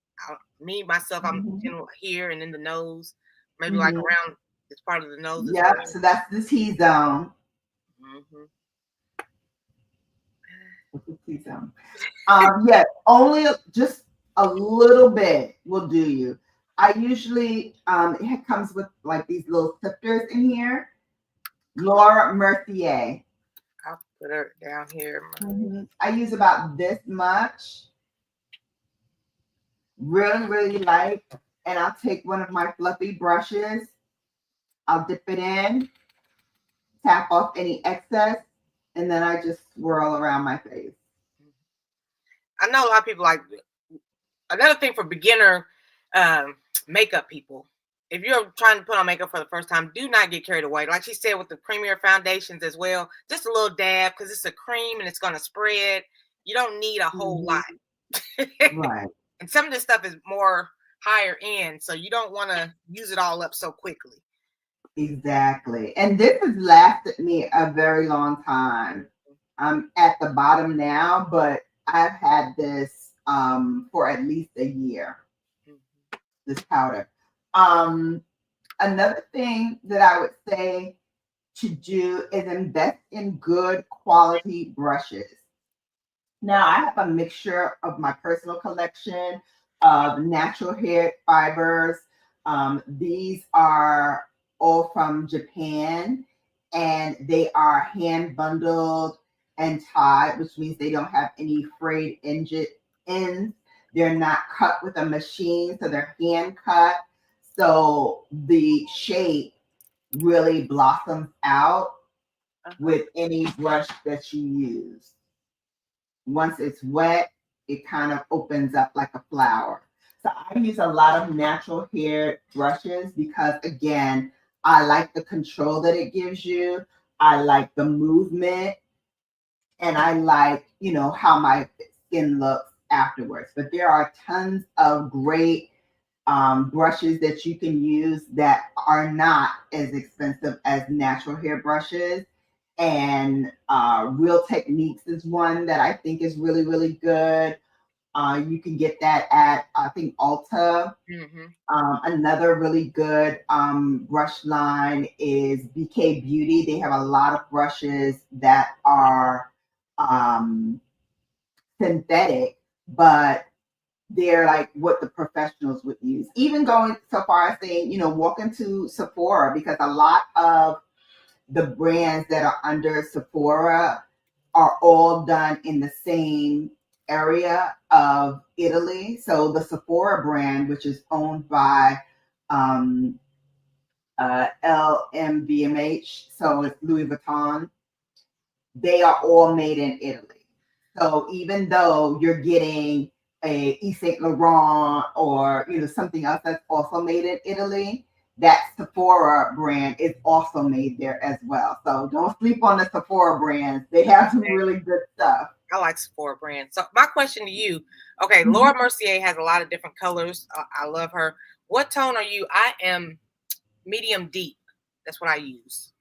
S1: Me, myself, I'm general here and in the nose, maybe like around this part of the nose.
S2: Yep, so that's the T-zone. T-zone. Yeah, only just a little bit will do you. I usually, it comes with like these little sifters in here. Laura Mercier.
S1: I'll put her down here.
S2: I use about this much. Really, really light. And I'll take one of my fluffy brushes. I'll dip it in, tap off any excess, and then I just swirl around my face.
S1: I know a lot of people like, another thing for beginner makeup people, if you're trying to put on makeup for the first time, do not get carried away. Like she said with the Premier foundations as well, just a little dab because it's a cream and it's going to spread. You don't need a whole lot.
S2: Right.
S1: And some of this stuff is more higher end, so you don't want to use it all up so quickly.
S2: Exactly. And this has lasted me a very long time. I'm at the bottom now, but I've had this for at least a year. This powder. Another thing that I would say to do is invest in good quality brushes. Now I have a mixture of my personal collection of natural hair fibers. These are all from Japan, and they are hand bundled and tied, which means they don't have any frayed ends. They're not cut with a machine, so they're hand cut. So the shape really blossoms out with any brush that you use. Once it's wet, it kind of opens up like a flower. So I use a lot of natural hair brushes because, again, I like the control that it gives you. I like the movement, and I like, how my skin looks afterwards. But there are tons of great brushes that you can use that are not as expensive as natural hair brushes. And Real Techniques is one that I think is really, really good. You can get that at, I think, Ulta. Another really good brush line is BK Beauty. They have a lot of brushes that are synthetic, but they're like what the professionals would use. Even going so far as saying, walk into Sephora, because a lot of the brands that are under Sephora are all done in the same area of Italy. So the Sephora brand, which is owned by LMVMH, so it's Louis Vuitton, they are all made in Italy. So even though you're getting a Yves Saint Laurent or something else that's also made in Italy, that Sephora brand is also made there as well. So don't sleep on the Sephora brands. They have some really good stuff.
S1: I like Sephora brand. So my question to you, okay, Laura Mercier has a lot of different colors. I love her. What tone are you? I am medium deep. That's what I use.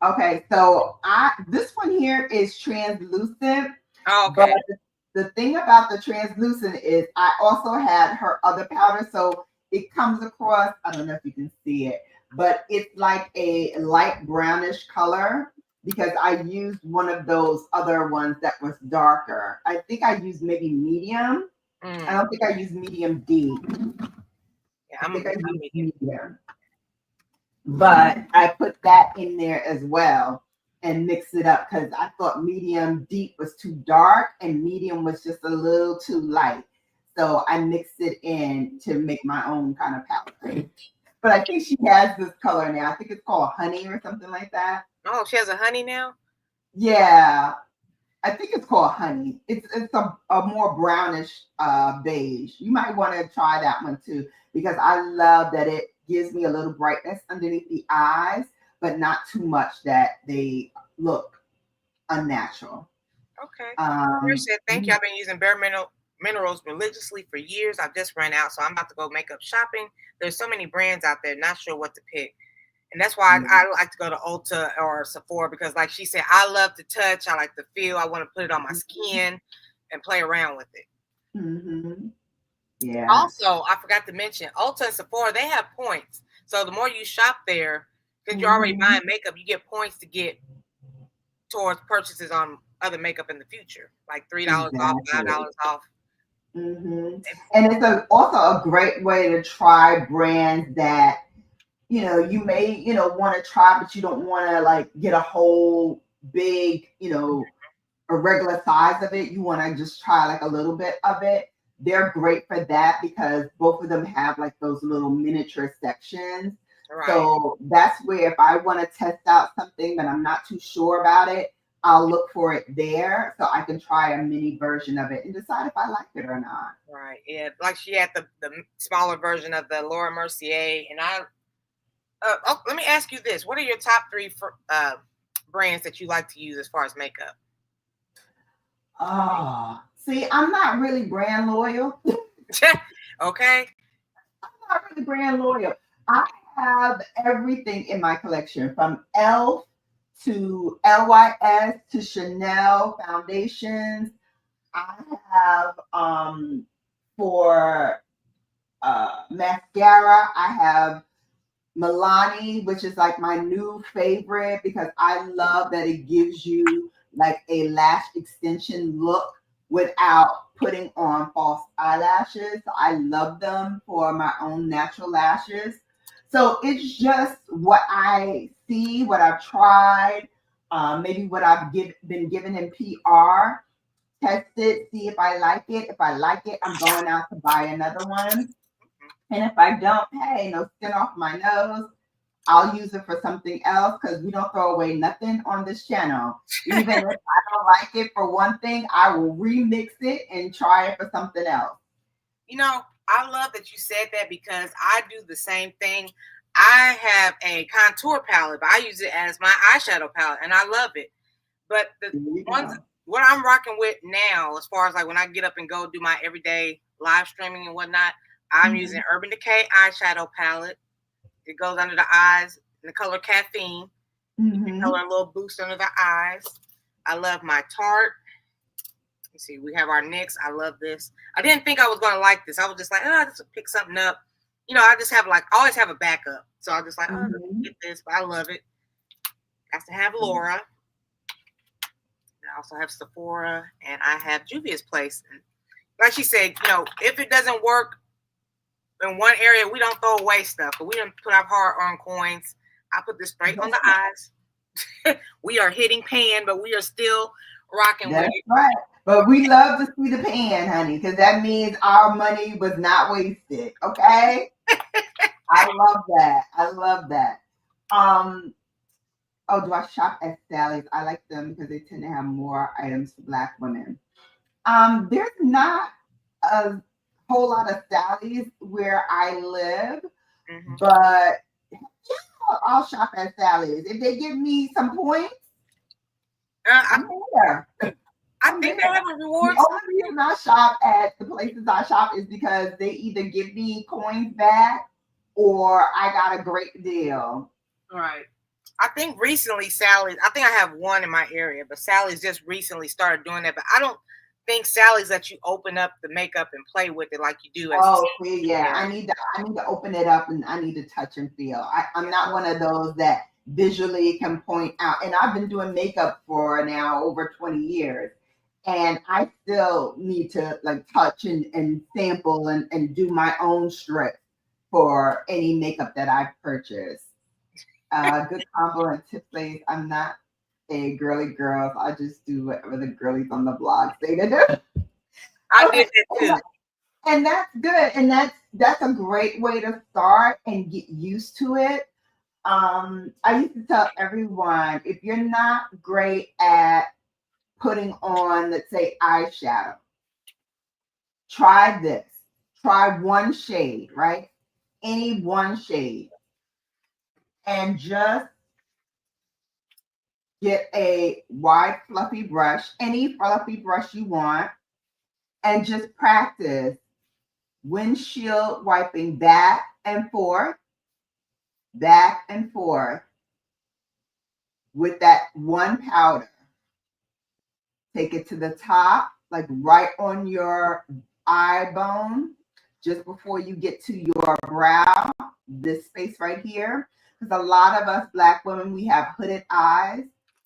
S2: Okay, so this one here is translucent.
S1: Oh, okay.
S2: But the thing about the translucent is I also had her other powder, so it comes across, I don't know if you can see it, but it's like a light brownish color because I used one of those other ones that was darker. I think I used maybe medium. I don't think I used medium deep.
S1: Yeah, I think I used
S2: medium. But I put that in there as well and mix it up because I thought medium deep was too dark and medium was just a little too light. So I mixed it in to make my own kind of palette. But I think she has this color now. I think it's called honey or something like that.
S1: Oh, she has a honey now?
S2: Yeah. I think it's called Honey. It's a more brownish beige. You might want to try that one too because I love that it gives me a little brightness underneath the eyes, but not too much that they look unnatural.
S1: Okay. Chris
S2: Um,
S1: said, thank you. I've been using Bare Minerals religiously for years. I've just ran out, so I'm about to go makeup shopping. There's so many brands out there, not sure what to pick. And that's why I like to go to Ulta or Sephora because, like she said, I love to touch. I like to feel. I want to put it on my skin and play around with it.
S2: Mm-hmm. Yeah.
S1: Also, I forgot to mention, Ulta and Sephora, they have points. So the more you shop there, because you're already buying makeup, you get points to get towards purchases on other makeup in the future, like $3 off, $5 off.
S2: Mm-hmm. And it's also a great way to try brands that you may want to try, but you don't want to like get a whole big a regular size of it. You want to just try like a little bit of it. They're great for that because both of them have like those little miniature sections.
S1: Right.
S2: So that's where if I want to test out something but I'm not too sure about it, I'll look for it there so I can try a mini version of it and decide if I like it or not.
S1: Right. Yeah. Like she had the smaller version of the Laura Mercier. And let me ask you this. What are your top three brands that you like to use as far as makeup?
S2: Oh, see, I'm not really brand loyal.
S1: Okay.
S2: I'm not really brand loyal. I have everything in my collection from ELF to LYS to Chanel foundations. I have for mascara, I have Milani, which is like my new favorite because I love that it gives you like a lash extension look without putting on false eyelashes. I love them for my own natural lashes. So it's just what I see, what I've tried, maybe what I've been given in PR. Test it, see if I like it. If I like it, I'm going out to buy another one. And if I don't, hey, no skin off my nose. I'll use it for something else because we don't throw away nothing on this channel. Even if I don't like it for one thing, I will remix it and try it for something else.
S1: I love that you said that because I do the same thing. I have a contour palette, but I use it as my eyeshadow palette, and I love it. But what I'm rocking with now, as far as like when I get up and go do my everyday live streaming and whatnot, I'm using Urban Decay eyeshadow palette. It goes under the eyes in the color Caffeine. Color a little boost under the eyes. I love my Tarte. Let's see, we have our NYX. I love this. I didn't think I was going to like this. I was just like, I just pick something up. I just have I always have a backup. So I just like, let's get this. But I love it. I have to have Laura. I also have Sephora. And I have Juvia's Place. And like she said, if it doesn't work in one area, we don't throw away stuff. But we didn't put our hard-earned coins. I put this straight on the eyes. We are hitting pan, but we are still rocking with it.
S2: Right. But we love to see the pan, honey, because that means our money was not wasted. Okay. I love that. I love that. Do I shop at Sally's? I like them because they tend to have more items for Black women. There's not a whole lot of Sally's where I live, but I'll shop at Sally's. If they give me some points, I'm there.
S1: I think they have a reward.
S2: The only reason I shop at the places I shop is because they either give me coins back or I got a great deal.
S1: Right. I think recently Sally's, I think I have one in my area, but Sally's just recently started doing that. But I don't think Sally's let you open up the makeup and play with it like you do.
S2: Yeah. I need to open it up and I need to touch and feel. I'm not one of those that visually can point out. And I've been doing makeup for now over 20 years. And I still need to like touch and sample and do my own strip for any makeup that I've purchased. Good combo and tip plays. I'm not a girly girl. So I just do whatever the girlies on the blog say to do.
S1: I did that too.
S2: And that's good. And that's a great way to start and get used to it. I used to tell everyone, if you're not great at putting on, let's say, eyeshadow. Try this. Try one shade, right? Any one shade. And just get a wide, fluffy brush, any fluffy brush you want, and just practice windshield wiping back and forth with that one powder. Take it to the top, like right on your eye bone, just before you get to your brow, this space right here. Because a lot of us Black women, we have hooded eyes,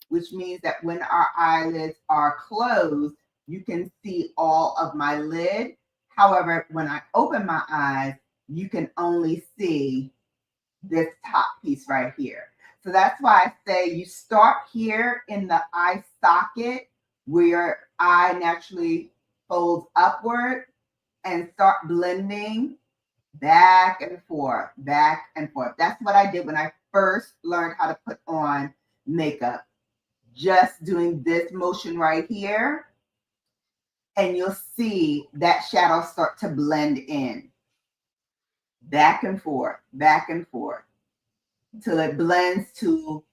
S2: which means that when our eyelids are closed, you can see all of my lid. However, when I open my eyes, you can only see this top piece right here. So that's why I say you start here in the eye socket where your eye naturally folds upward and start blending back and forth, back and forth. That's what I did when I first learned how to put on makeup. Just doing this motion right here, and you'll see that shadow start to blend in. Back and forth, till it blends to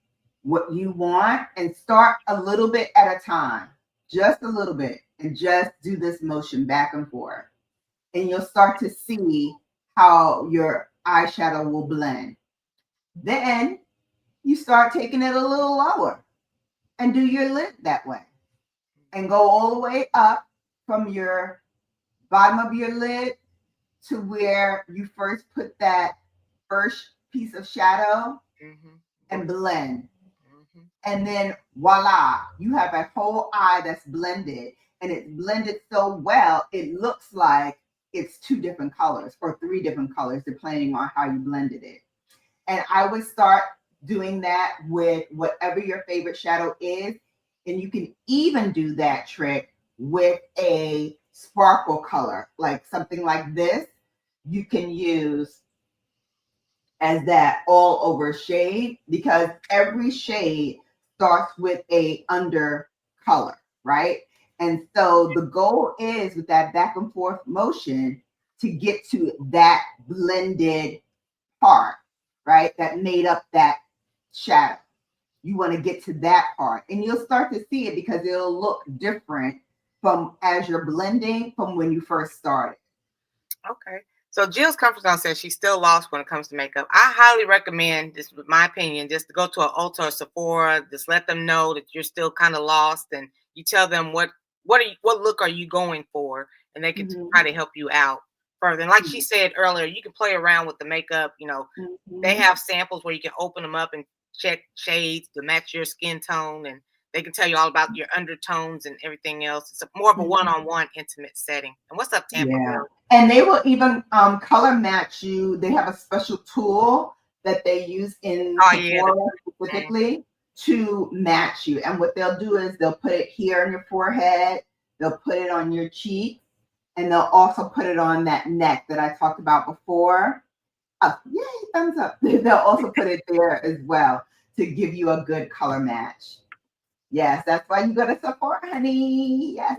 S2: what you want, and start a little bit at a time, just a little bit, and just do this motion back and forth. And you'll start to see how your eyeshadow will blend. Then you start taking it a little lower and do your lid that way. And go all the way up from your bottom of your lid to where you first put that first piece of shadow and blend. And then voila, you have a whole eye that's blended, and it's blended so well, it looks like it's 2 different colors or 3 different colors, depending on how you blended it. And I would start doing that with whatever your favorite shadow is. And you can even do that trick with a sparkle color, like something like this. You can use as that all over shade, because every shade starts with a under color, right? And so the goal is with that back and forth motion to get to that blended part, right? That made up that shadow. You want to get to that part, and you'll start to see it because it'll look different from as you're blending from when you first started.
S1: Okay. So Jill's comfort zone says she's still lost when it comes to makeup. I highly recommend, this with my opinion, just to go to an Ulta or Sephora. Just let them know that you're still kind of lost, and you tell them what look are you going for, and they can try to help you out further. And like she said earlier, you can play around with the makeup. You know, they have samples where you can open them up and check shades to match your skin tone, and they can tell you all about your undertones and everything else. It's more of a one-on-one intimate setting. And what's up, Tampa?
S2: Yeah. And they will even color match you. They have a special tool that they use in Sephora specifically to match you. And what they'll do is they'll put it here on your forehead, they'll put it on your cheek, and they'll also put it on that neck that I talked about before. Oh, yay, thumbs up. They'll also put it there as well to give you a good color match. Yes, that's why you go to Sephora, honey. Yes.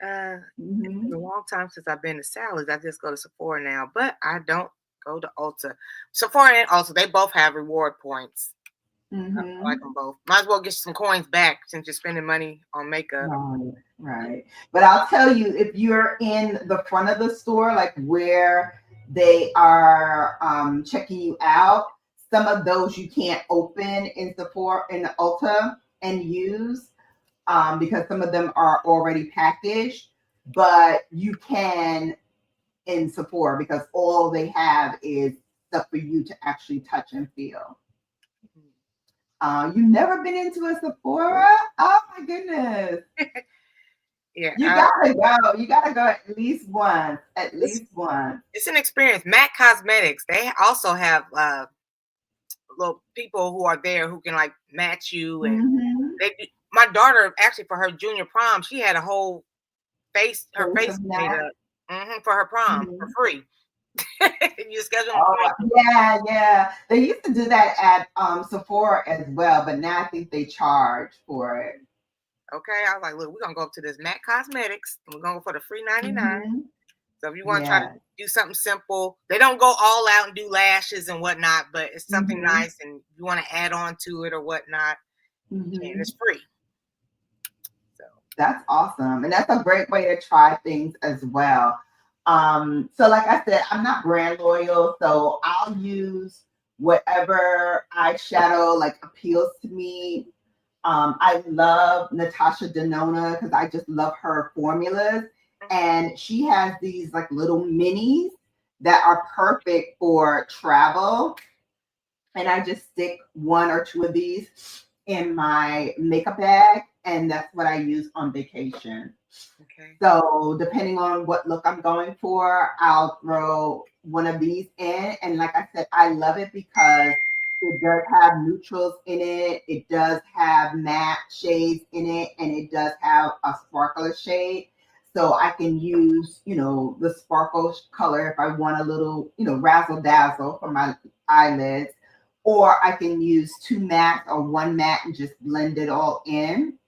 S1: It's been a long time since I've been to Sally's. I just go to Sephora now, but I don't go to Ulta. Sephora and Ulta, they both have reward points. I like them both. Might as well get some coins back since you're spending money on makeup.
S2: Right. But I'll tell you, if you're in the front of the store, like where they are checking you out, some of those you can't open in Sephora, in the Ulta, and use because some of them are already packaged, but you can in Sephora because all they have is stuff for you to actually touch and feel. You've never been into a Sephora? Oh my goodness.
S1: Yeah,
S2: you gotta go. You gotta go at least once. It's
S1: an experience. MAC Cosmetics, they also have little people who are there who can like match you, and my daughter, actually, for her junior prom, she had a whole face made up for her prom for free. You schedule
S2: yeah. They used to do that at Sephora as well, but now I think they charge for it.
S1: Okay, I was like, look, we're gonna go up to this Mac Cosmetics and we're gonna go for the free 99.
S2: Mhm.
S1: So if you want to try to
S2: Yeah.
S1: do something simple, they don't go all out and do lashes and whatnot, but it's something
S2: Mhm.
S1: nice and you want to add on to it or whatnot, you can. It's
S2: Mhm.
S1: free. So
S2: That's awesome. And that's a great way to try things as well. So like I said, I'm not brand loyal, so I'll use whatever eyeshadow like appeals to me. I love Natasha Denona because I just love her formulas. And she has these like little minis that are perfect for travel. And I just stick one or two of these in my makeup bag, and that's what I use on vacation.
S1: okay.
S2: So depending on what look I'm going for, I'll throw one of these in. And like I said, I love it because it does have neutrals in it. It does have matte shades in it, and it does have a sparkler shade. So I can use, the sparkle color if I want a little, razzle dazzle for my eyelids, or I can use two matte or one matte and just blend it all in.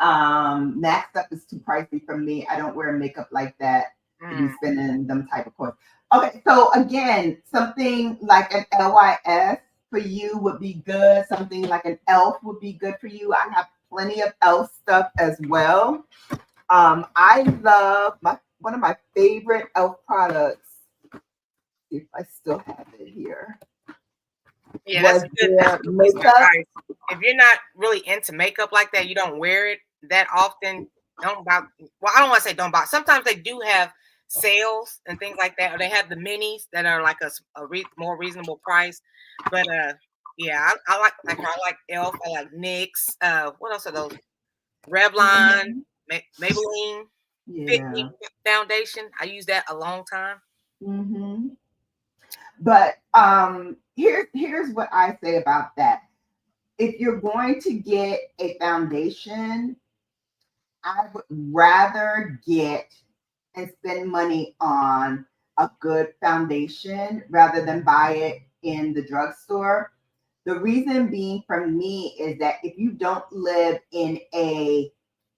S2: Mac stuff is too pricey for me. I don't wear makeup like that to be
S1: Mm,
S2: spending them type of coins. Okay, so again, something like an LYS for you would be good. Something like an ELF would be good for you. I have plenty of ELF stuff as well. I love one of my favorite ELF products. If I still have it here,
S1: yeah,
S2: was
S1: that's
S2: their
S1: a good piece of
S2: makeup.
S1: advice. If you're not really into makeup like that, you don't wear it that often. Don't buy. Well, I don't want to say don't buy. Sometimes they do have sales and things like that, or they have the minis that are like more reasonable price. But yeah, I I like Elf. I like NYX. What else are those? Revlon,
S2: Mhm.
S1: Maybelline Fit Me
S2: Yeah.
S1: foundation. I use that a long time.
S2: Hmm. But here's what I say about that. If you're going to get a foundation, I would rather get and spend money on a good foundation rather than buy it in the drugstore. The reason being for me is that if you don't live in a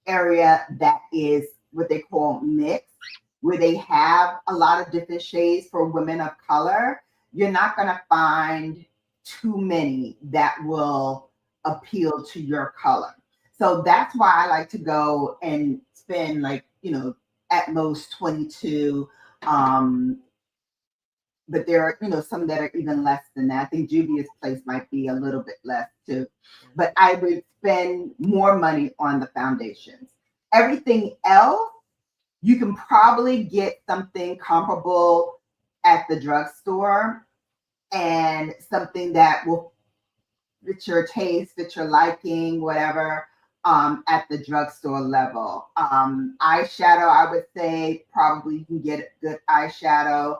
S2: area that is what they call mixed, where they have a lot of different shades for women of color, you're not going to find too many that will appeal to your color. So that's why I like to go and spend like, at most 22. But there are, some that are even less than that. I think Juvia's Place might be a little bit less too. But I would spend more money on the foundations. Everything else, you can probably get something comparable at the drugstore and something that will fit your taste, fit your liking, whatever, at the drugstore level. Eyeshadow, I would say probably you can get good eyeshadow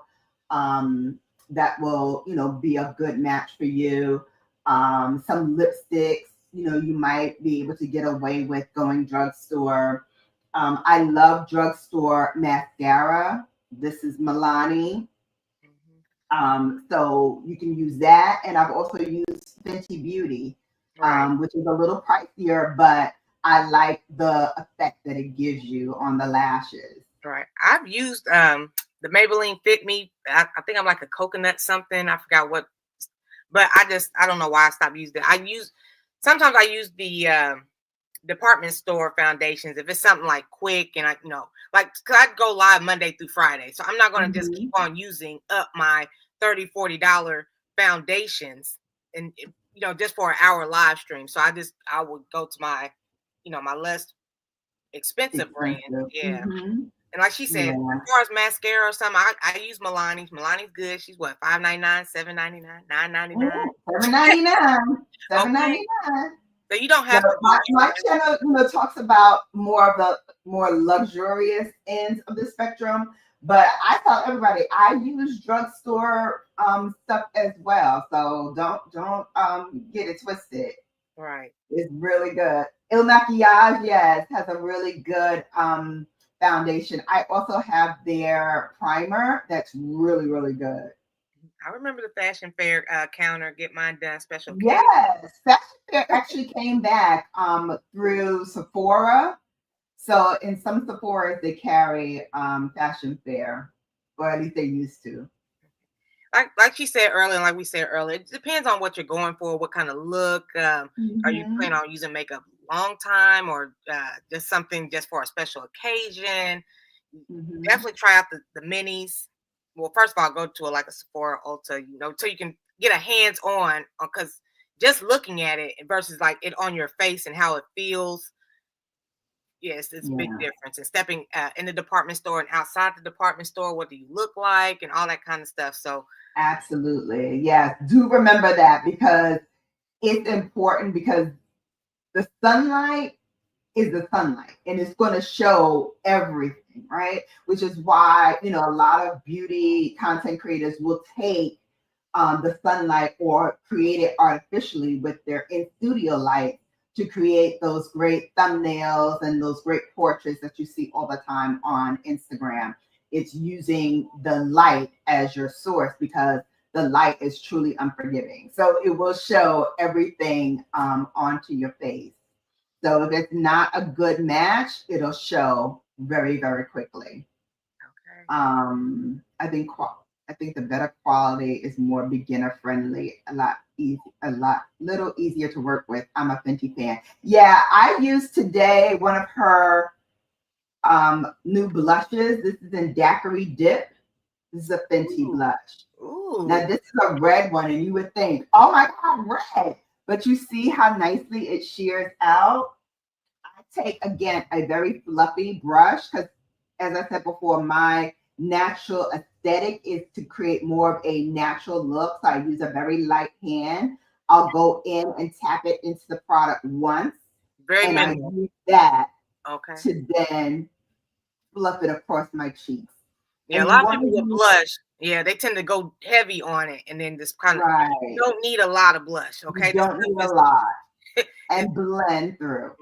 S2: um, that will, be a good match for you. Some lipsticks, you might be able to get away with going drugstore. I love drugstore mascara. This is Milani.
S1: Mhm.
S2: So you can use that. And I've also used Fenty Beauty,
S1: Right.
S2: which is a little pricier, but I like the effect that it gives you on the lashes.
S1: Right. I've used the Maybelline Fit Me. I think I'm like a coconut something. I forgot what, but I don't know why I stopped using it. Sometimes I use the department store foundations if it's something like quick and like cause I go live Monday through Friday, so I'm not gonna just keep
S2: Hmm.
S1: on using up my $30-$40 foundations and just for an hour live stream. So I would go to my my less expensive brand.
S2: Expensive.
S1: Yeah.
S2: Hmm.
S1: And like she said, as
S2: Yeah.
S1: far as mascara or something, I use Milani's. Milani's good. She's what, $5.99, $7.99, $9.99.
S2: $7.99.
S1: Okay.
S2: $7.99.
S1: So you don't
S2: So
S1: have to go
S2: my
S1: anywhere.
S2: channel, talks about more of the more luxurious ends of the spectrum. But I tell everybody I use drugstore stuff as well. So don't get it twisted.
S1: Right.
S2: It's really good. Il Maquillage, yes, has a really good foundation. I also have their primer that's really, really good.
S1: I remember the fashion fair counter. Get mine done. Special K.
S2: Yes, Fashion Fair actually came back through Sephora. So in some Sephoras they carry Fashion Fair, or at least they used to.
S1: Like she said earlier, and like we said earlier, it depends on what you're going for, what kind of look. Are you
S2: Hmm.
S1: planning on using makeup long time or just something just for a special occasion?
S2: Hmm.
S1: Definitely try out the minis. Well, first of all, go to like a Sephora Ulta, so you can get a hands on because just looking at it versus like it on your face and how it feels. Yes, it's a big
S2: Yeah,
S1: difference. And stepping in the department store and outside the department store, what do you look like and all that kind of stuff. So
S2: absolutely. Yes, do remember that because it's important because the sunlight is the sunlight and it's going to show everything, right? Which is why, a lot of beauty content creators will take the sunlight or create it artificially with their in studio light to create those great thumbnails and those great portraits that you see all the time on Instagram. It's using the light as your source because the light is truly unforgiving. So it will show everything onto your face. So if it's not a good match, it'll show very, very quickly.
S1: okay.
S2: I think the better quality is more beginner friendly, a lot easy, a lot little easier to work with. I'm a Fenty fan. Yeah, I used today one of her new blushes. This is in Daiquiri Dip. This is a Fenty
S1: Ooh,
S2: blush. Now
S1: ooh,
S2: this is a red one, and you would think, oh my god, red. But you see how nicely it shears out. I take again a very fluffy brush because, as I said before, my natural aesthetic is to create more of a natural look. So I use a very light hand. I'll go in and tap it into the product once,
S1: very
S2: and I
S1: minimal.
S2: use that
S1: Okay.
S2: to then fluff it across my cheeks.
S1: Yeah, a
S2: And you
S1: lot of
S2: want
S1: people
S2: to
S1: with
S2: use
S1: blush, yeah, they tend to go heavy on it and then just kind of you
S2: right.
S1: don't need a lot of blush.
S2: You
S1: Okay, this
S2: don't
S1: stuff
S2: need a
S1: is
S2: lot
S1: it's
S2: and blend through.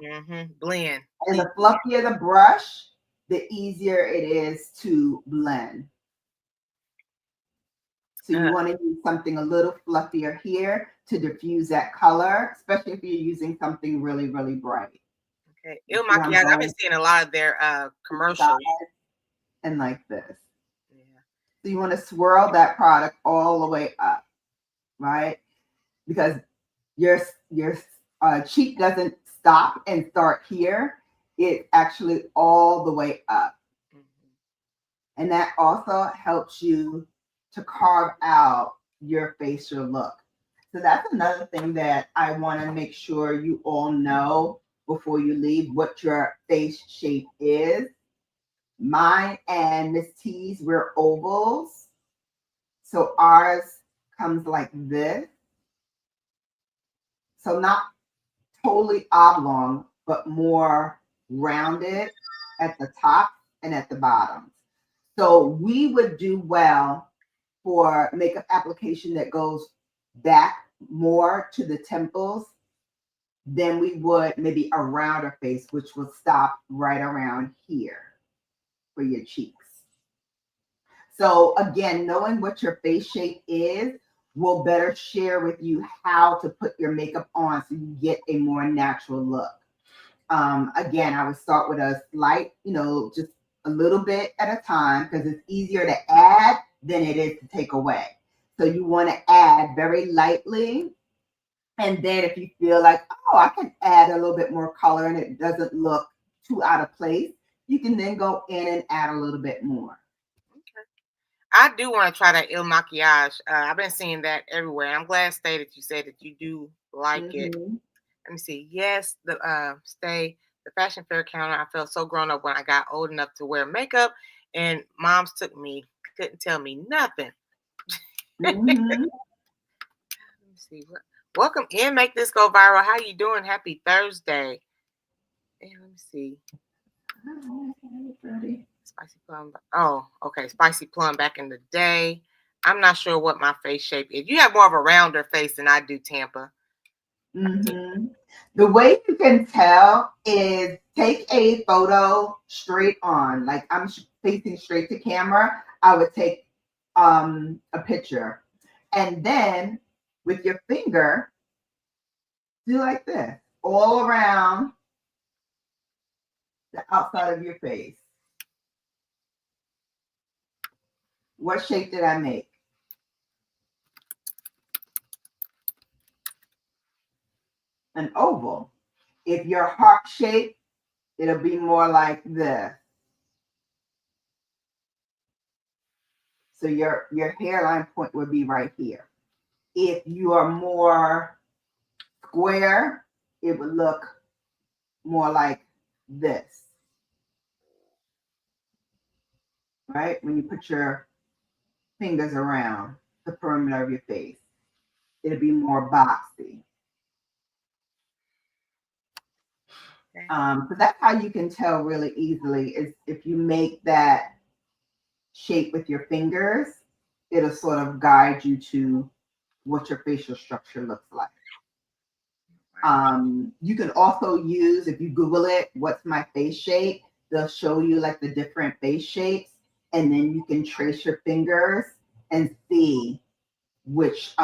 S1: blend,
S2: And
S1: please
S2: the
S1: blend.
S2: fluffier the brush, the easier it is to blend. So you
S1: Uh,
S2: want to use something a little fluffier here to diffuse that color, especially if you're using something really, really bright.
S1: okay,
S2: You
S1: Il
S2: see, I'm
S1: Makiage. I've been
S2: going
S1: seeing a lot of their
S2: to the side
S1: commercials.
S2: and like this.
S1: Yeah.
S2: So you want to swirl that product all the way up, right? Because your cheek doesn't stop and start here. It's actually all the way up.
S1: Mhm.
S2: And that also helps you to carve out your facial look. So that's another thing that I want to make sure you all know before you leave what your face shape is. Mine and Miss T's, we're ovals. So ours comes like this. So not totally oblong, but more rounded at the top and at the bottom. So we would do well for makeup application that goes back more to the temples than we would maybe a rounder face, which will stop right around here for your cheeks. So again, knowing what your face shape is will better share with you how to put your makeup on so you get a more natural look. Again, I would start with a slight, just a little bit at a time because it's easier to add than it is to take away. So you want to add very lightly. And then if you feel like, oh, I can add a little bit more color and it doesn't look too out of place, you can then go in and add a little bit more.
S1: I do want to try that Il Makiage. I've been seeing that everywhere. I'm glad, Stay, that you said that you do like it.
S2: Hmm.
S1: Let me see. Yes, the Stay, the fashion fair counter. I felt so grown up when I got old enough to wear makeup, and moms took me, couldn't tell me nothing.
S2: Hmm.
S1: Let me see. Welcome in, make this go viral. How you doing? Happy Thursday. And let me see. Spicy plum. Oh, okay. Spicy plum back in the day. I'm not sure what my face shape is. You have more of a rounder face than I do, Tampa.
S2: Hmm. The way you can tell is take a photo straight on, like I'm facing straight to camera. I would take a picture. And then with your finger, do like this, all around the outside of your face. What shape did I make? An oval. If you're heart shaped, it'll be more like this. So your hairline point would be right here. If you are more square, it would look more like this. Right? When you put your fingers around the perimeter of your face, it'll be more boxy. So that's how you can tell really easily is if you make that shape with your fingers, it'll sort of guide you to what your facial structure looks like. You can also use, if you Google it, what's my face shape, they'll show you like the different face shapes, and then you can trace your fingers and see which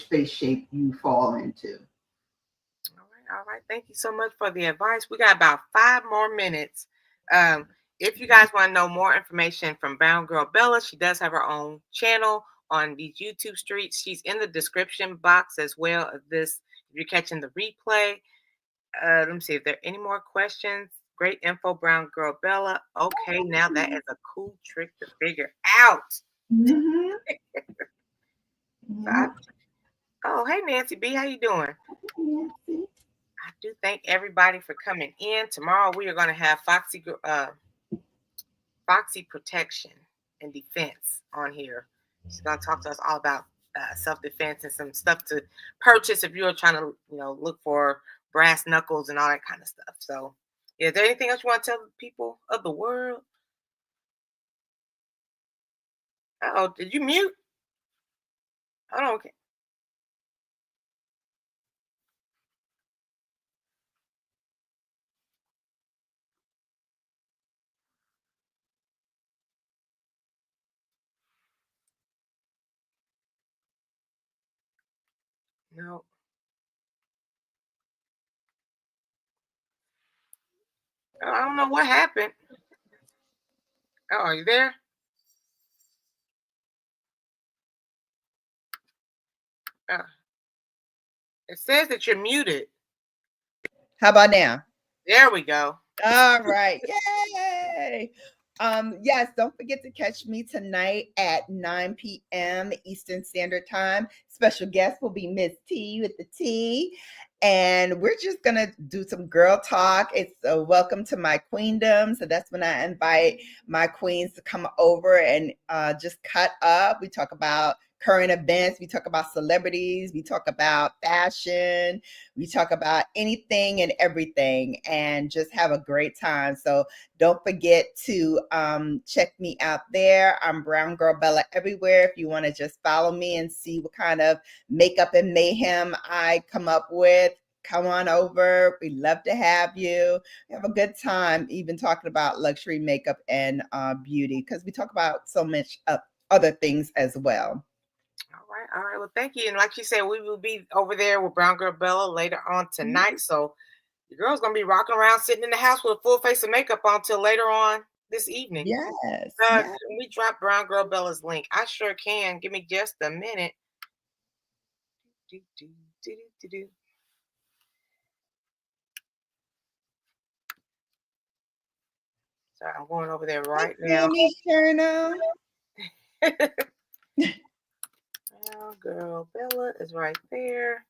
S2: face shape you fall into.
S1: All right. Thank you so much for the advice. We got about 5 more minutes. If you guys want to know more information from Brown Girl Bella, she does have her own channel on these YouTube streets. She's in the description box as well of this. If you're catching the replay, let me see if there are any more questions. Great info, Brown Girl Bella. Okay, now that is a cool trick to figure out.
S2: Mm-hmm.
S1: Oh, hey Nancy B, how you doing?
S2: Nancy.
S1: I do thank everybody for coming in. Tomorrow we are going to have Foxy Protection and Defense on here. She's going to talk to us all about self-defense and some stuff to purchase if you're trying to, look for brass knuckles and all that kind of stuff. So, is there anything else you want to tell the people of the world? Oh, did you mute? Hold on. Okay. No. I don't know what happened. Oh, are you there? It says that you're muted.
S3: How about now?
S1: There we go.
S3: All right. Yay. Yes, don't forget to catch me tonight at 9 p.m. Eastern Standard Time. Special guest will be Miss T with the T. And we're just going to do some girl talk. It's a welcome to my queendom. So that's when I invite my queens to come over and just cut up. We talk about current events. We talk about celebrities. We talk about fashion. We talk about anything and everything and just have a great time. So don't forget to check me out there. I'm Brown Girl Bella everywhere. If you want to just follow me and see what kind of makeup and mayhem I come up with, come on over. We love to have you. We have a good time even talking about luxury makeup and beauty because we talk about so much other things as well.
S1: All right. Well, thank you. And like she said, we will be over there with Brown Girl Bella later on tonight. So the girl's gonna be rocking around, sitting in the house with a full face of makeup on till later on this evening.
S3: Yes.
S1: Can we drop Brown Girl Bella's link? I sure can. Give me just a minute. So I'm going over there right now. Brown Girl Bella is right there.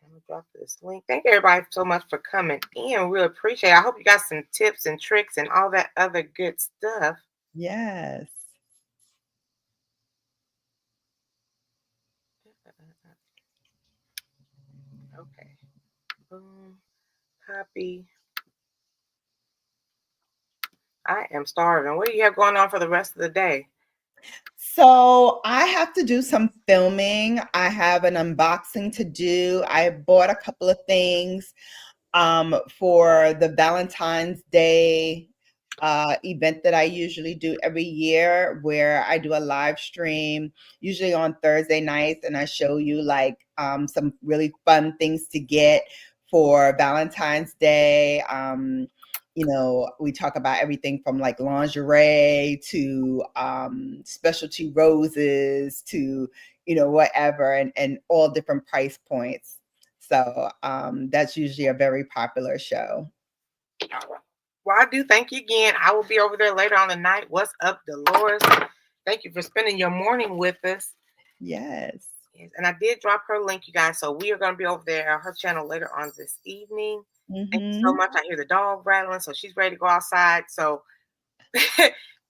S1: I'm gonna drop this link. Thank everybody so much for coming in. We appreciate it. I hope you got some tips and tricks and all that other good stuff.
S3: Yes.
S1: Okay. Boom. Copy. I am starving. What do you have going on for the rest of the day?
S3: So I have to do some filming. I have an unboxing to do. I bought a couple of things for the Valentine's Day event that I usually do every year where I do a live stream, usually on Thursday nights, and I show you like some really fun things to get for Valentine's Day. We talk about everything from like lingerie to specialty roses to, whatever, and all different price points. So that's usually a very popular show.
S1: All right. Well, I do thank you again. I will be over there later on tonight. What's up, Dolores? Thank you for spending your morning with us.
S3: Yes.
S1: Yes, and I did drop her link, you guys. So we are going to be over there at her channel later on this evening. Thank you so much. I hear the dog rattling, so she's ready to go outside. So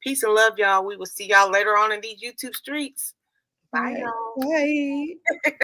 S1: peace and love, y'all. We will see y'all later on in these YouTube streets. Bye,
S3: Right.
S1: y'all.
S3: Bye.